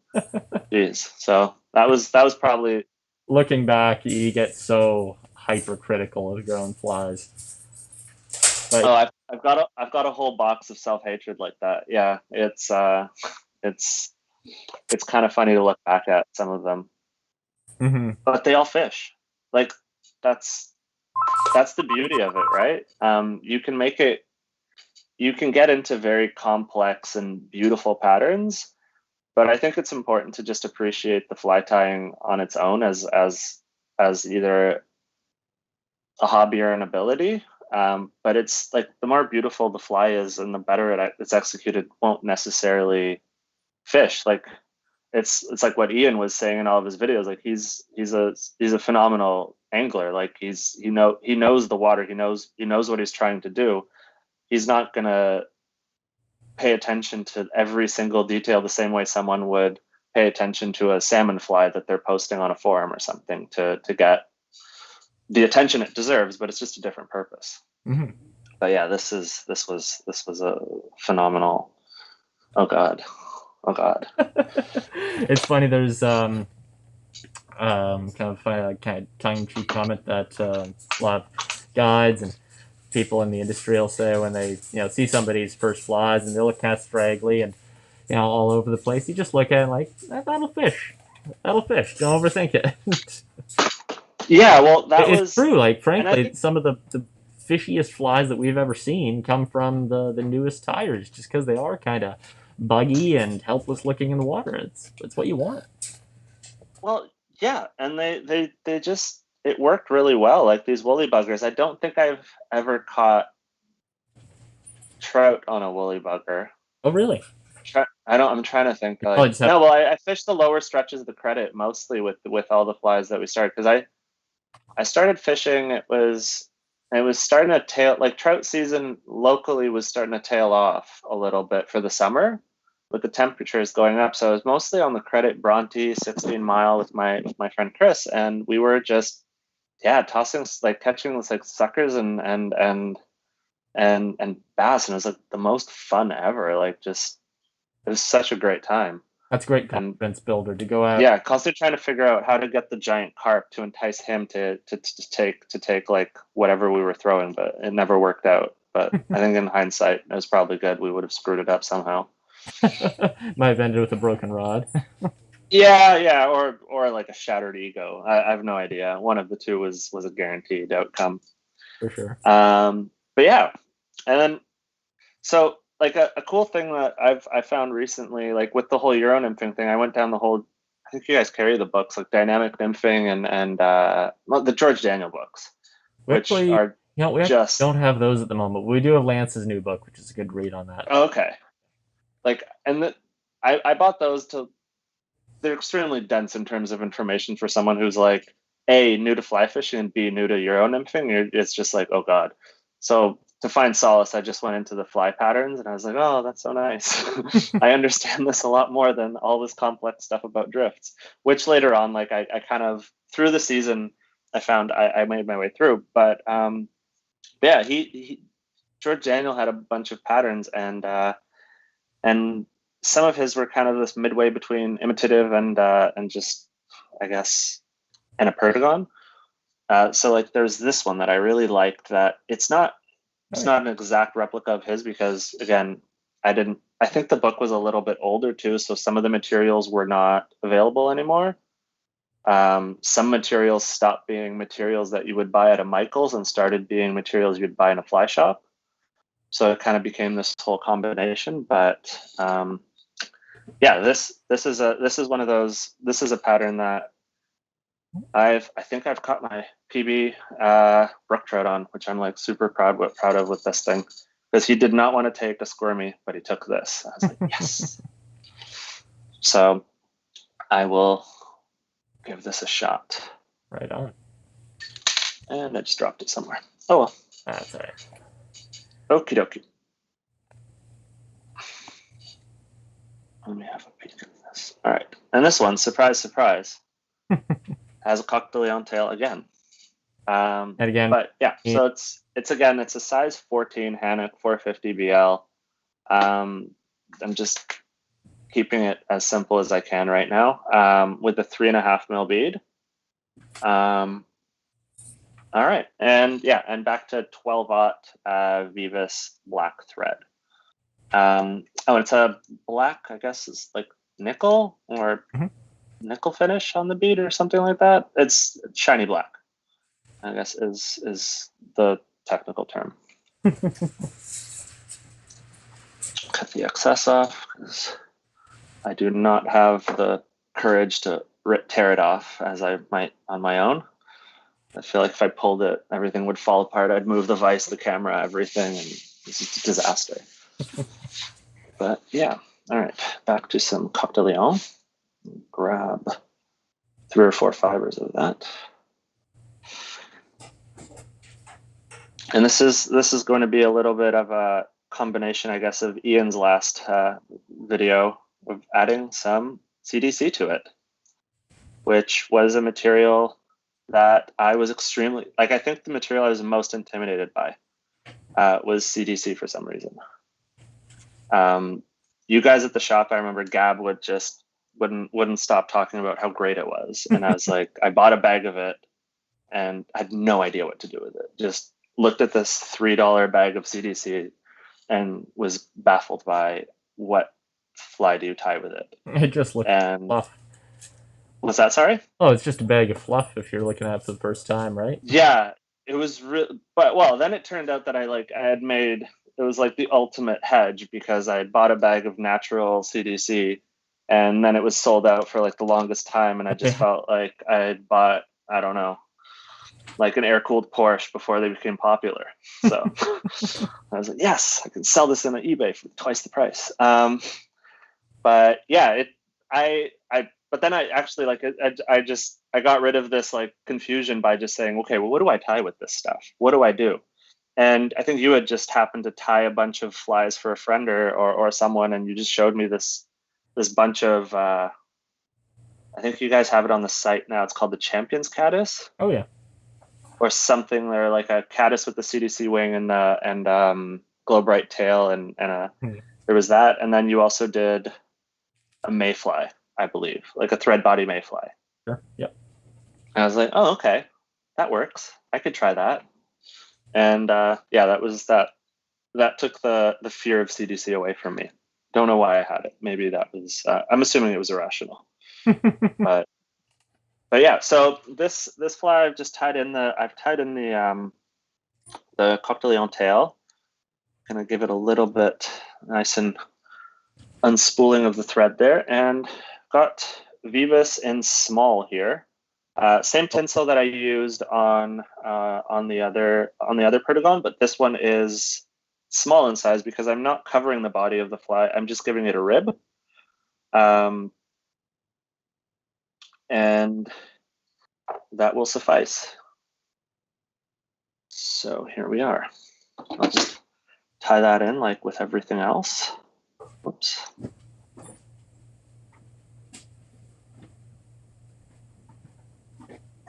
Jeez. So that was probably. looking back, you get so hypercritical of your own flies. But Oh, I've got a whole box of self hatred like that. Yeah, it's it's kind of funny to look back at some of them, mhm. but they all fish. Like that's that's the beauty of it, right? You can make it. You can get into very complex and beautiful patterns, but I think it's important to just appreciate the fly tying on its own as either a hobby or an ability. But it's like the more beautiful the fly is and the better it's executed won't necessarily fish. Like it's like what Ian was saying in all of his videos. Like he's a phenomenal angler. Like he knows the water. He knows what he's trying to do. He's not gonna pay attention to every single detail the same way someone would pay attention to a salmon fly that they're posting on a forum or something to get the attention it deserves, but it's just a different purpose. Mm-hmm. But yeah, this was a phenomenal. Oh god, oh god. It's funny. There's kind of funny, like, kind of tongue-in-cheek comment that a lot of guides and people in the industry will say when they see somebody's first flies and they look kind of straggly and all over the place. You just look at it like that'll fish. That'll fish. Don't overthink it. Yeah, well, that It's was, true. Like, and I frankly, think, some of the fishiest flies that we've ever seen come from the newest tires, just because they are kind of buggy and helpless looking in the water. It's what you want. well, yeah, and they just it worked really well. Like these woolly buggers, I don't think I've ever caught trout on a woolly bugger. Oh, really? I don't. I'm trying to think. You probably just have. No, well, I fished the lower stretches of the credit mostly with all the flies that we started because I started fishing. It was starting to tail, like trout season locally was starting to tail off a little bit for the summer with the temperatures going up. So I was mostly on the credit Bronte 16 mile with my friend Chris, and we were just tossing like catching this like suckers and bass, and it was like the most fun ever. Like just it was such a great time. That's a great And confidence builder to go out. yeah, constantly trying to figure out how to get the giant carp to entice him to take like whatever we were throwing, but it never worked out. But I think in hindsight, it was probably good. We would have screwed it up somehow. Might have ended with a broken rod. Yeah, or like a shattered ego. I have no idea. One of the two was a guaranteed outcome. For sure. But yeah, and then so like a cool thing that I found recently, like with the whole Euro nymphing thing, I went down the whole. I think you guys carry the books like dynamic nymphing and well, the George Daniel books, We which actually, are we actually just don't have those at the moment. We do have Lance's new book, which is a good read on that. okay. Like I bought those to. They're extremely dense in terms of information for someone who's like A, new to fly fishing, and B, new to Euro nymphing. It's just like, oh god. So to find solace, I just went into the fly patterns and I was like, oh, that's so nice. I understand this a lot more than all this complex stuff about drifts, which later on, like I kind of through the season, I found I made my way through. But yeah, he George Daniel had a bunch of patterns and some of his were kind of this midway between imitative and just I guess and a Protagon. So like there's this one that I really liked that it's not an exact replica of his because again I think the book was a little bit older too, so some of the materials were not available anymore. Some materials stopped being materials that you would buy at a Michael's and started being materials you'd buy in a fly shop. So it kind of became this whole combination. But yeah, this is one of those. This is a pattern that I think I've caught my PB brook trout on, which I'm like super proud of with this thing because he did not want to take a squirmy, but he took this. I was like, yes. So I will give this a shot. Right on. And I just dropped it somewhere. Oh well. That's all right. Okie dokie. Let me have a peek at this. All right, and this one, surprise, surprise, has a Coq de Leon tail again. And again, but yeah, so it's again, it's a size 14 Hannock 450 BL. I'm just keeping it as simple as I can right now, with the 3.5 mil bead. All right, and yeah, and back to 12/aught Vivus black thread. Oh, it's a black, I guess it's like nickel or nickel finish on the bead or something like that. It's shiny black, I guess is the technical term. Cut the excess off because I do not have the courage to tear it off as I might on my own. I feel like if I pulled it, everything would fall apart. I'd move the vise, the camera, everything, and it's just a disaster. But yeah, all right, back to some Coq de Leon. Grab 3 or 4 fibers of that. And this is going to be a little bit of a combination, I guess, of Ian's last video of adding some CDC to it, which was a material that I was extremely, like, I think the material I was most intimidated by was CDC for some reason. You guys at the shop, I remember Gab would just wouldn't stop talking about how great it was. And I was like, I bought a bag of it and I had no idea what to do with it. Just looked at this $3 bag of CDC and was baffled by what fly do you tie with it. it just looks fluff. Was that, sorry? Oh, it's just a bag of fluff if you're looking at it for the first time, right? Yeah, it was but well, then it turned out that I had made, it was like the ultimate hedge because I bought a bag of natural CDC and then it was sold out for like the longest time. And I just felt like I had bought, I don't know, like an air-cooled Porsche before they became popular. So I was like, yes, I can sell this on eBay for twice the price. But yeah, but then I actually I got rid of this like confusion by just saying, okay, well, what do I tie with this stuff? What do I do? And I think you had just happened to tie a bunch of flies for a friend or someone, and you just showed me this bunch of I think you guys have it on the site now. It's called the Champions Caddis. Oh yeah. Or something. They're like a caddis with the CDC wing and glow bright tail and there was that, and then you also did a mayfly, I believe, like a thread body mayfly. Sure. Yep. And I was like, oh, okay, that works. I could try that. And yeah, that took the fear of CDC away from me. Don't know why I had it. Maybe that was I'm assuming it was irrational. But yeah, so this fly I've just tied in the Coq de Leon tail. Gonna give it a little bit nice and unspooling of the thread there, and got Vivus in small here. Same tinsel that I used on the other Protagon, but this one is small in size because I'm not covering the body of the fly. I'm just giving it a rib. And that will suffice. So here we are. I'll just tie that in like with everything else. Whoops.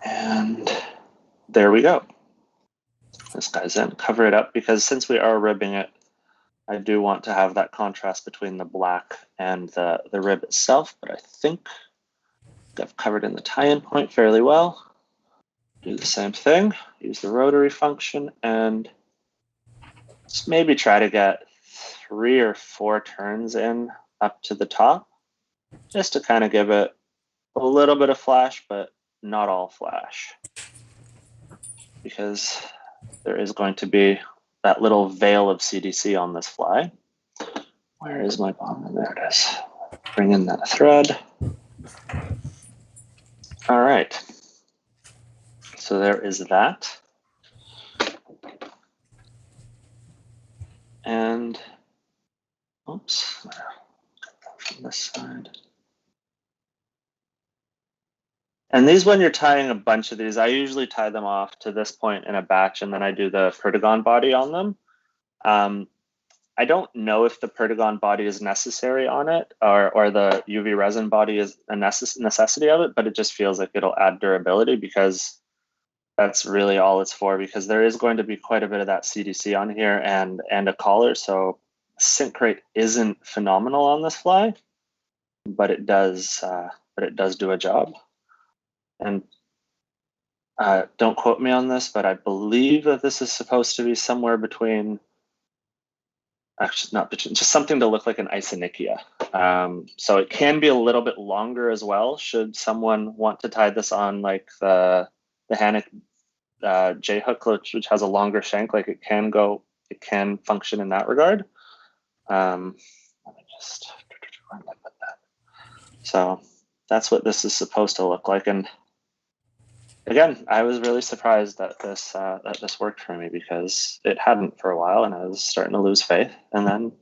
And there we go. This guy's in. Cover it up because since we are ribbing it, I do want to have that contrast between the black and the rib itself, but I think I've covered in the tie-in point fairly well. Do the same thing, use the rotary function, and just maybe try to get 3 or 4 turns in up to the top, just to kind of give it a little bit of flash, but not all flash. Because there is going to be that little veil of CDC on this fly. Where is my bobbin? There it is. Bring in that thread. All right. So there is that. And, oops, get that from this side. And these, when you're tying a bunch of these, I usually tie them off to this point in a batch, and then I do the Protagon body on them. I don't know if the Protagon body is necessary on it, or the UV resin body is a necessity of it, but it just feels like it'll add durability, because that's really all it's for, because there is going to be quite a bit of that CDC on here and a collar. So sync rate isn't phenomenal on this fly, but it does do a job. And don't quote me on this, but I believe that this is supposed to be somewhere between, actually not between, just something to look like an isonychia. So it can be a little bit longer as well, should someone want to tie this on like the Hannock J Hook, which has a longer shank. Like it can function in that regard. Let me just, where did I put that? So that's what this is supposed to look like. And again, I was really surprised that this worked for me, because it hadn't for a while, and I was starting to lose faith. And then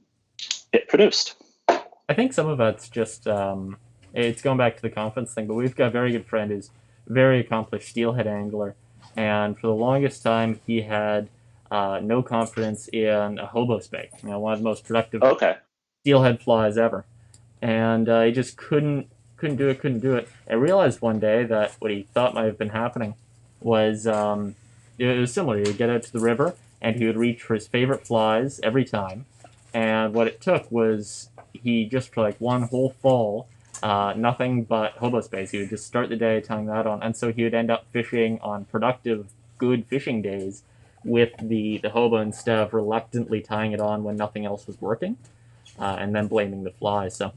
it produced. I think some of it's just it's going back to the confidence thing, but we've got a very good friend who's a very accomplished steelhead angler, and for the longest time he had no confidence in a Hobo Space, one of the most productive steelhead flies ever, and he just couldn't do it. I realized one day that what he thought might have been happening was it was similar. He would get out to the river and he would reach for his favorite flies every time, and what it took was he just for like one whole fall, nothing but Hobo Space. He would just start the day tying that on, and so he would end up fishing on productive, good fishing days with the Hobo instead of reluctantly tying it on when nothing else was working, and then blaming the fly. So,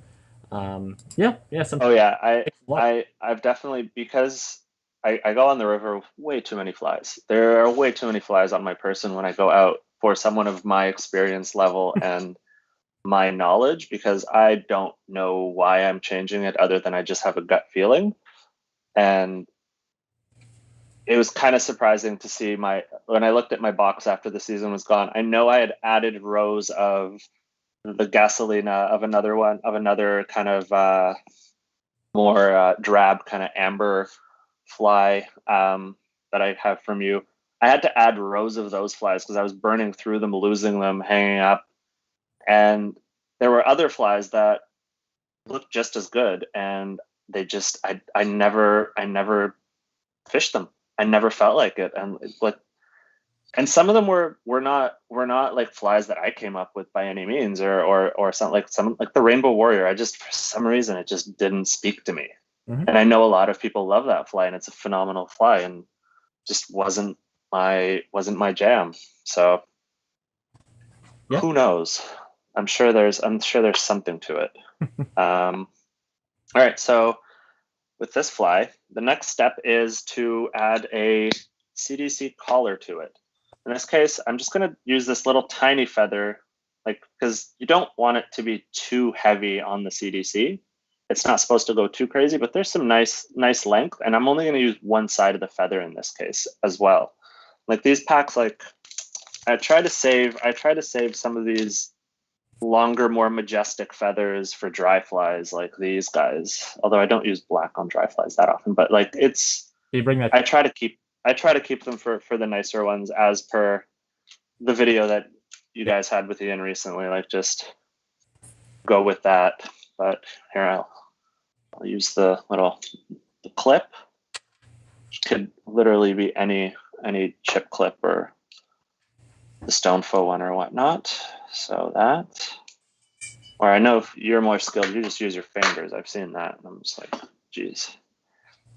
yeah. Oh yeah, I've definitely, because I go on the river with way too many flies. There are way too many flies on my person when I go out for someone of my experience level and my knowledge, because I don't know why I'm changing it other than I just have a gut feeling. And it was kind of surprising to see when I looked at my box after the season was gone. I know I had added rows of the Gasolina, of another kind of more drab kind of amber fly that I have from you. I had to add rows of those flies because I was burning through them, losing them, hanging up. And there were other flies that looked just as good, and they just I never fished them. I never felt like it, and some of them were not like flies that I came up with by any means, or something like the Rainbow Warrior. I just, for some reason, it just didn't speak to me. Mm-hmm. And I know a lot of people love that fly, and it's a phenomenal fly, and just wasn't my jam. So yeah. Who knows? I'm sure there's something to it. All right, so with this fly, the next step is to add a CDC collar to it. In this case, I'm just going to use this little tiny feather, because you don't want it to be too heavy on the CDC. It's not supposed to go too crazy, but there's some nice length, and I'm only going to use one side of the feather in this case as well. Like these packs, I try to save some of these longer, more majestic feathers for dry flies like these guys. Although I don't use black on dry flies that often, but You bring that. I try to keep them for the nicer ones, as per the video that you guys had with Ian recently. Just go with that. But here I'll use the clip. Which could literally be any chip clip or the Stonefo one or whatnot. So that, or I know if you're more skilled, you just use your fingers. I've seen that, and I'm just like, geez,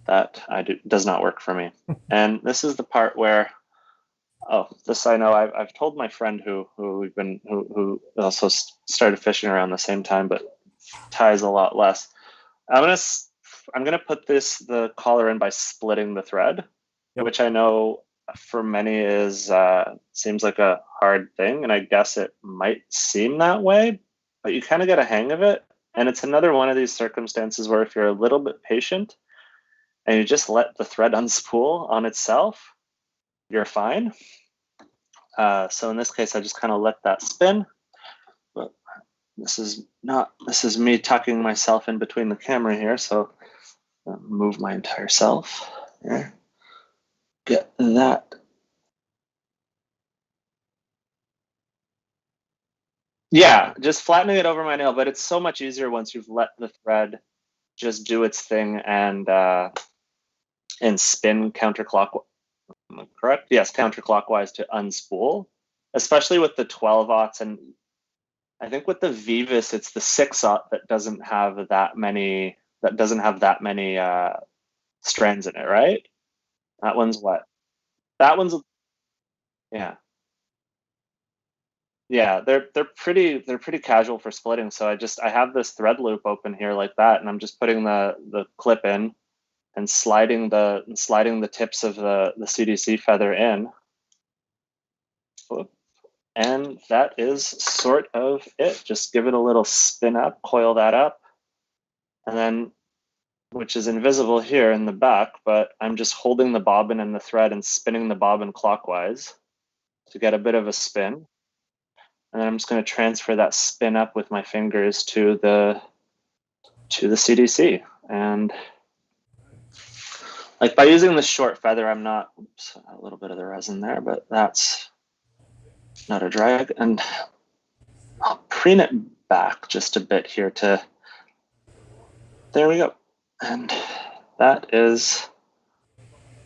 that does not work for me. And this is the part where, this I know I've told my friend who also started fishing around the same time, but ties a lot less. I'm gonna put the collar in by splitting the thread, which I know for many seems like a hard thing, and I guess it might seem that way, but you kind of get a hang of it. And it's another one of these circumstances where if you're a little bit patient and you just let the thread unspool on itself, you're fine. So in this case, I just kind of let that spin. But this is me tucking myself in between the camera here, so I'll move my entire self here. Get that Yeah, just flattening it over my nail, but it's so much easier once you've let the thread just do its thing and spin counterclockwise. Correct? Yes, counterclockwise to unspool, especially with the 12-aughts, and I think with the Vivus, it's the 6-aught that doesn't have that many strands in it, right? That one's what? That one's yeah. Yeah, they're pretty casual for splitting. So I have this thread loop open here like that, and I'm just putting the clip in and sliding the tips of the CDC feather in. Whoop. And that is sort of it. Just give it a little spin up, coil that up, and then, which is invisible here in the back, but I'm just holding the bobbin and the thread and spinning the bobbin clockwise to get a bit of a spin. And then I'm just going to transfer that spin up with my fingers to the CDC. And like by using this short feather, I'm not, oops, a little bit of the resin there, but that's not a drag. And I'll preen it back just a bit here to, there we go. And that is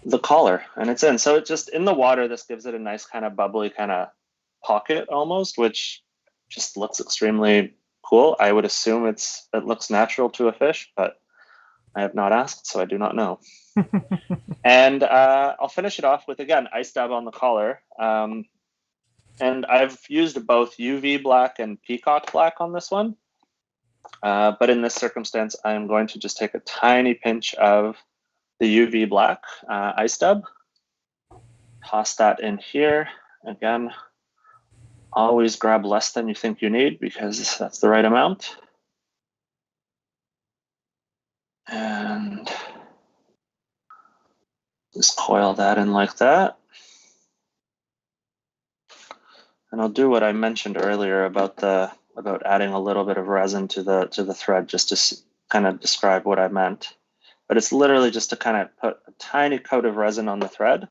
the collar, and it's in. So it just, in the water, this gives it a nice kind of bubbly kind of pocket almost, which just looks extremely cool. I would assume it looks natural to a fish, but I have not asked, so I do not know. And I'll finish it off with, again, ice dab on the collar. And I've used both UV black and peacock black on this one. But in this circumstance, I'm going to just take a tiny pinch of the UV black ice dab, toss that in here. Again, always grab less than you think you need because that's the right amount. And just coil that in like that. And I'll do what I mentioned earlier about adding a little bit of resin to the thread, just to kind of describe what I meant. But it's literally just to kind of put a tiny coat of resin on the thread,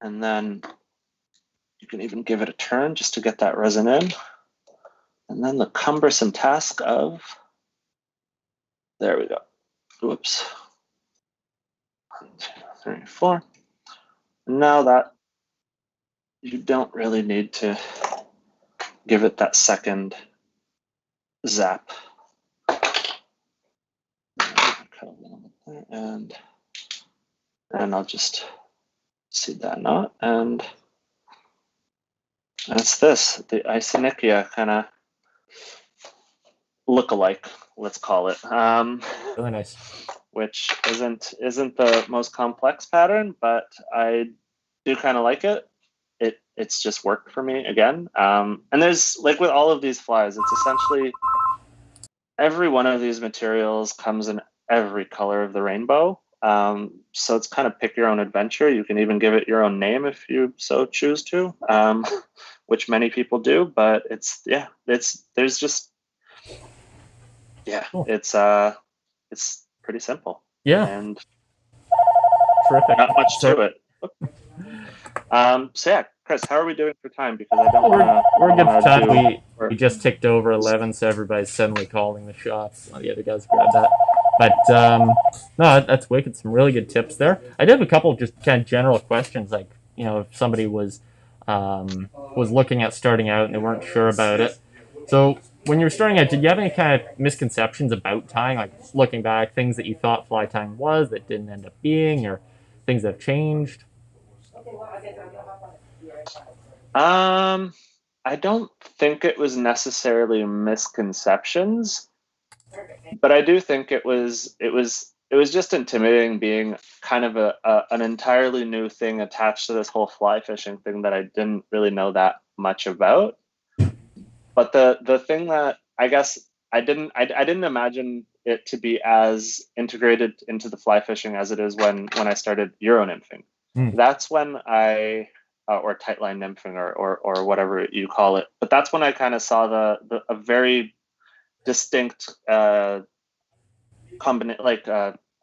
and then you can even give it a turn just to get that resin in. And then the cumbersome task of, there we go. Whoops. 1, 2, 3, 4. Now that you don't really need to give it that second zap. And I'll just seed that knot, and that's this, the Isonychia kind of look-alike, let's call it. Really nice. Which isn't the most complex pattern, but I do kind of like it. It's just worked for me again. And there's, like with all of these flies, it's essentially every one of these materials comes in every color of the rainbow. So it's kind of pick your own adventure. You can even give it your own name if you so choose to, which many people do. But it's Cool. it's pretty simple. Yeah. And Terrific. not much to it. So yeah, Chris, how are we doing for time? Because I don't want to. We're good for time. We just ticked over 11, so everybody's suddenly calling the shots. The other guys grabbed that. But no, that's wicked. Some really good tips there. I did have a couple of just kind of general questions, like, you know, if somebody was looking at starting out and they weren't sure about it. So when you were starting out, did you have any kind of misconceptions about tying, like looking back, things that you thought fly tying was that didn't end up being, or things that have changed? I don't think it was necessarily misconceptions, but I do think it was just intimidating being kind of an entirely new thing attached to this whole fly fishing thing that I didn't really know that much about. But the thing that I guess I didn't imagine it to be as integrated into the fly fishing as it is when I started Euro nymphing. That's when I or tightline nymphing or whatever you call it. But that's when I kind of saw a very distinct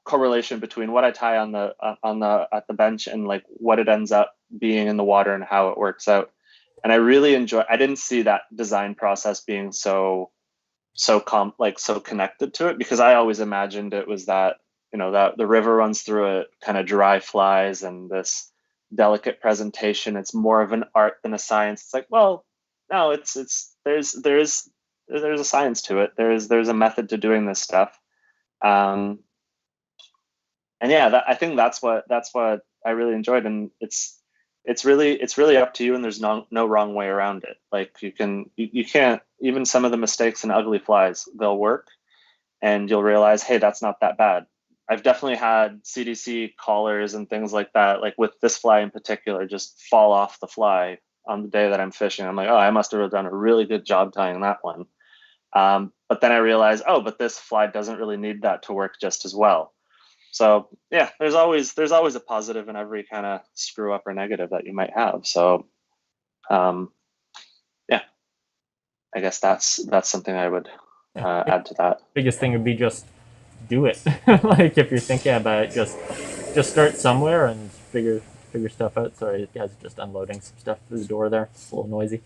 correlation between what I tie on the at the bench and like what it ends up being in the water and how it works out. and I really enjoy. I didn't see that design process being so connected to it, because I always imagined it was that, that the river runs through it, kind of dry flies and this delicate presentation. It's more of an art than a science. It's like, well, no, there's a science to it. There's a method to doing this stuff. And yeah, I think that's what I really enjoyed. And it's really up to you, and there's no wrong way around it. Like you can't, even some of the mistakes and ugly flies, they'll work, and you'll realize, hey, that's not that bad. I've definitely had CDC collars and things like that, like with this fly in particular, just fall off the fly on the day that I'm fishing. I'm like, oh, I must have done a really good job tying that one. But then I realized, oh, but this fly doesn't really need that to work just as well. So yeah, there's always a positive in every kind of screw up or negative that you might have. So yeah, I guess that's something I would add to that. Biggest thing would be just do it. Like if you're thinking about it, just start somewhere and figure stuff out. Sorry, guys, just unloading some stuff through the door there. It's a little noisy.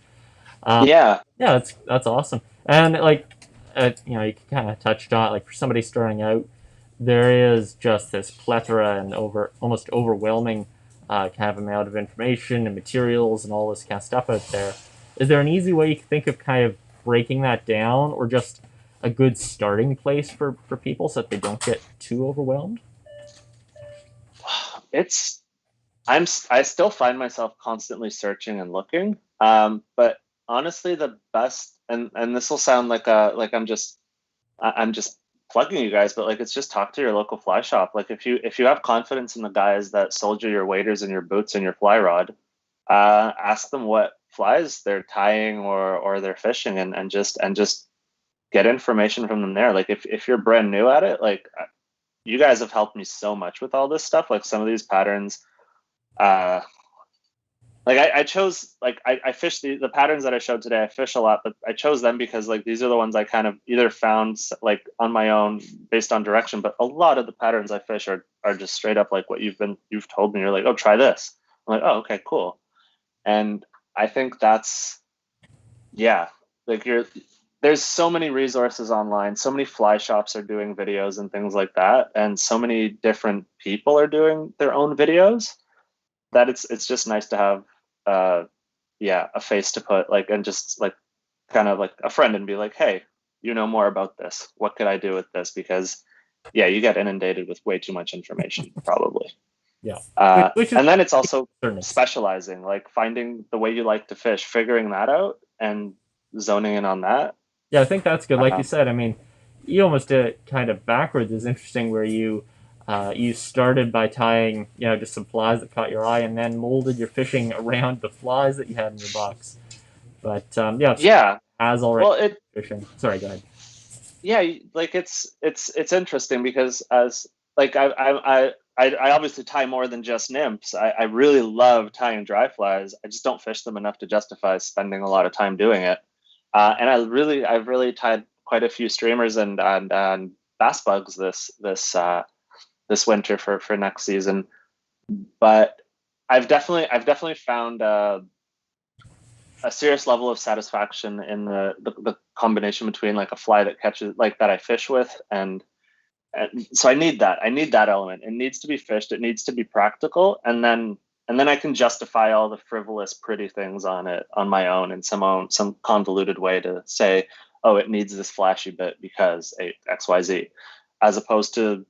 Yeah, that's awesome. And like you kind of touched on, like for somebody starting out, there is just this plethora and almost overwhelming kind of amount of information and materials and all this kind of stuff out there. Is there an easy way you can think of kind of breaking that down, or just a good starting place for people so that they don't get too overwhelmed? I still find myself constantly searching and looking. But honestly, the best, and this will sound like I'm just plugging you guys, but like, it's just talk to your local fly shop. Like if you have confidence in the guys that sold you your waders and your boots and your fly rod, ask them what flies they're tying or they're fishing, and just get information from them there. Like if you're brand new at it, like you guys have helped me so much with all this stuff. Like some of these patterns, like I chose, like I fish the patterns that I showed today. I fish a lot, but I chose them because like these are the ones I kind of either found like on my own based on direction. But a lot of the patterns I fish are just straight up like what you've told me. You're like, oh, try this. I'm like, oh, okay, cool. And I think that's, yeah, like there's so many resources online. So many fly shops are doing videos and things like that, and so many different people are doing their own videos, that it's just nice to have a face to put, like, and just like kind of like a friend, and be like, hey, you know more about this, what could I do with this? Because yeah, you get inundated with way too much information probably. Yeah. And then it's also specializing, like finding the way you like to fish, figuring that out and zoning in on that. Yeah, I think that's good. Like you said, I mean, you almost did it kind of backwards. It's interesting where you started by tying, just some flies that caught your eye, and then molded your fishing around the flies that you had in your box. But yeah, as already well, fishing. Sorry, go ahead. Yeah, like it's interesting because as like I obviously tie more than just nymphs. I really love tying dry flies. I just don't fish them enough to justify spending a lot of time doing it. And I've really tied quite a few streamers and bass bugs this winter for next season. But I've definitely found a serious level of satisfaction in the combination between like a fly that catches, like that I fish with, and so I need that element. It needs to be fished, it needs to be practical, and then I can justify all the frivolous pretty things on it on my own in some convoluted way to say, oh, it needs this flashy bit because XYZ, as opposed to,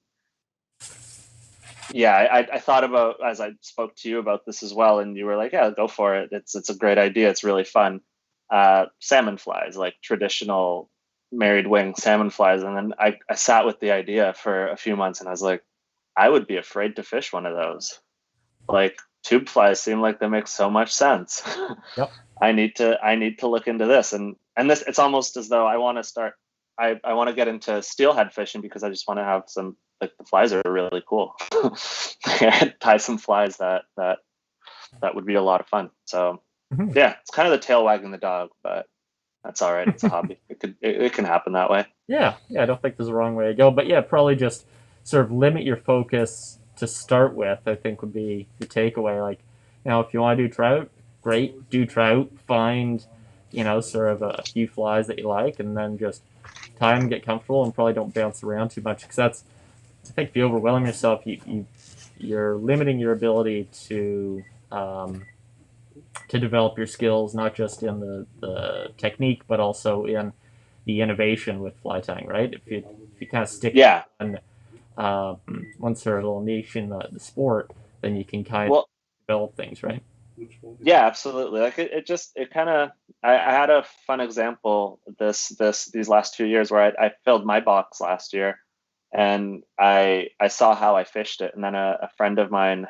yeah, I thought about, as I spoke to you about this as well, and you were like, yeah, go for it. It's a great idea. It's really fun. Salmon flies, like traditional married wing salmon flies. And then I sat with the idea for a few months, and I was like, I would be afraid to fish one of those. Like tube flies seem like they make so much sense. Yep. I need to look into this. And this, it's almost as though I want to start, I want to get into steelhead fishing because I just want to have some, like the flies are really cool. Tie some flies that would be a lot of fun. So yeah, it's kind of the tail wagging the dog, but that's all right. It's a hobby. It can happen that way. Yeah, I don't think there's a wrong way to go. But yeah, probably just sort of limit your focus to start with, I think would be the takeaway. Like, if you want to do trout, great. Do trout, find, sort of a few flies that you like, and then just tie them, get comfortable, and probably don't bounce around too much, because that's, I think, if you overwhelm yourself, you're limiting your ability to develop your skills, not just in the technique, but also in the innovation with fly tying, right? If you kind of stick Yeah. on one sort of little niche in the sport, then you can kind of Well, develop things, right? yeah, absolutely. Like it kind of. I had a fun example these last 2 years where I filled my box last year, and I saw how I fished it, and then a friend of mine,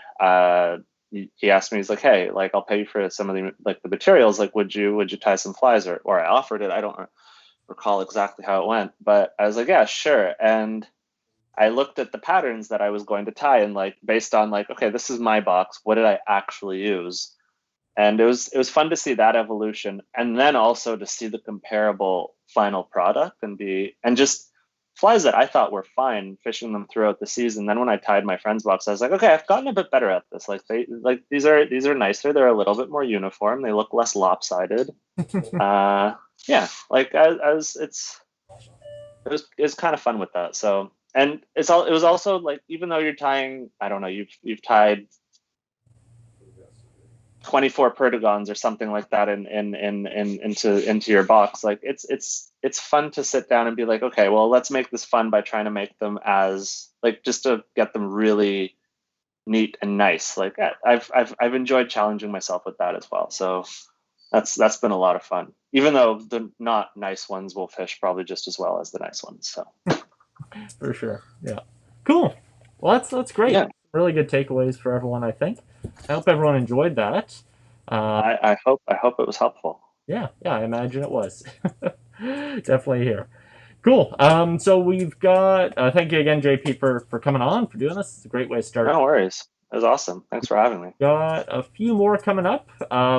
he asked me, he's like, hey, like I'll pay you for some of the materials, like would you tie some flies, or I offered it. I don't recall exactly how it went, but I was like, yeah, sure. And I looked at the patterns that I was going to tie, and like based on like, okay, this is my box, what did I actually use? And it was fun to see that evolution, and then also to see the comparable final product and just flies that I thought were fine, fishing them throughout the season. Then when I tied my friend's box, I was like, okay, I've gotten a bit better at this. Like these are nicer. They're a little bit more uniform. They look less lopsided. Yeah, like it's kind of fun with that. So, and it was also like, even though you're tying, I don't know, you've tied 24 Protagons or something like that into your box, like it's fun to sit down and be like, okay, well, let's make this fun by trying to make them as, like, just to get them really neat and nice. Like I've enjoyed challenging myself with that as well. So that's been a lot of fun, even though the not nice ones will fish probably just as well as the nice ones. So For sure. Yeah. Cool. Well, that's great. yeah, Really good takeaways for everyone, I think. I hope everyone enjoyed that. I hope it was helpful. Yeah, I imagine it was. Definitely here. Cool. So we've got. Thank you again, JP, for coming on, for doing this. It's a great way to start. No worries. It was awesome. Thanks for having me. Got a few more coming up.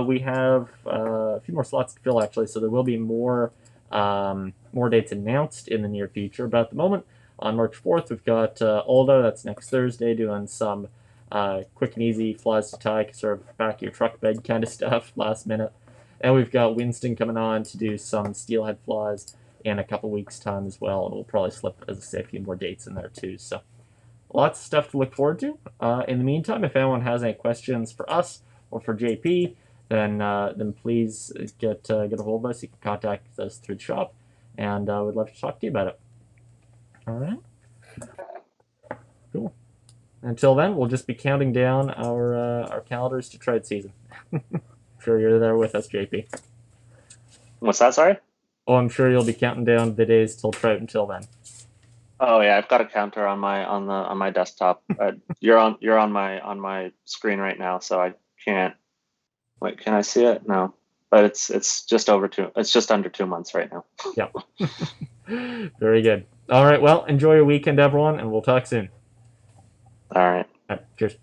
We have a few more slots to fill, actually, so there will be more dates announced in the near future. But at the moment, on March 4th, we've got Aldo, that's next Thursday, doing some quick and easy flies to tie, sort of back of your truck bed kind of stuff, last minute. And we've got Winston coming on to do some steelhead flies in a couple weeks' time as well. And we'll probably slip, as I say, a few more dates in there too. So lots of stuff to look forward to. In the meantime, if anyone has any questions for us or for JP, then please get a hold of us. You can contact us through the shop, and we'd love to talk to you about it. All right. Cool. Until then, we'll just be counting down our calendars to trout season. Sure you're there with us, JP. What's that? Sorry. Oh, I'm sure you'll be counting down the days till trout until then. Oh yeah, I've got a counter on my desktop. You're on my screen right now, so I can't. Wait, can I see it? No, but it's just over two. It's just under 2 months right now. Yep. Very good. All right. Well, enjoy your weekend, everyone, and we'll talk soon. All right. All right. Cheers.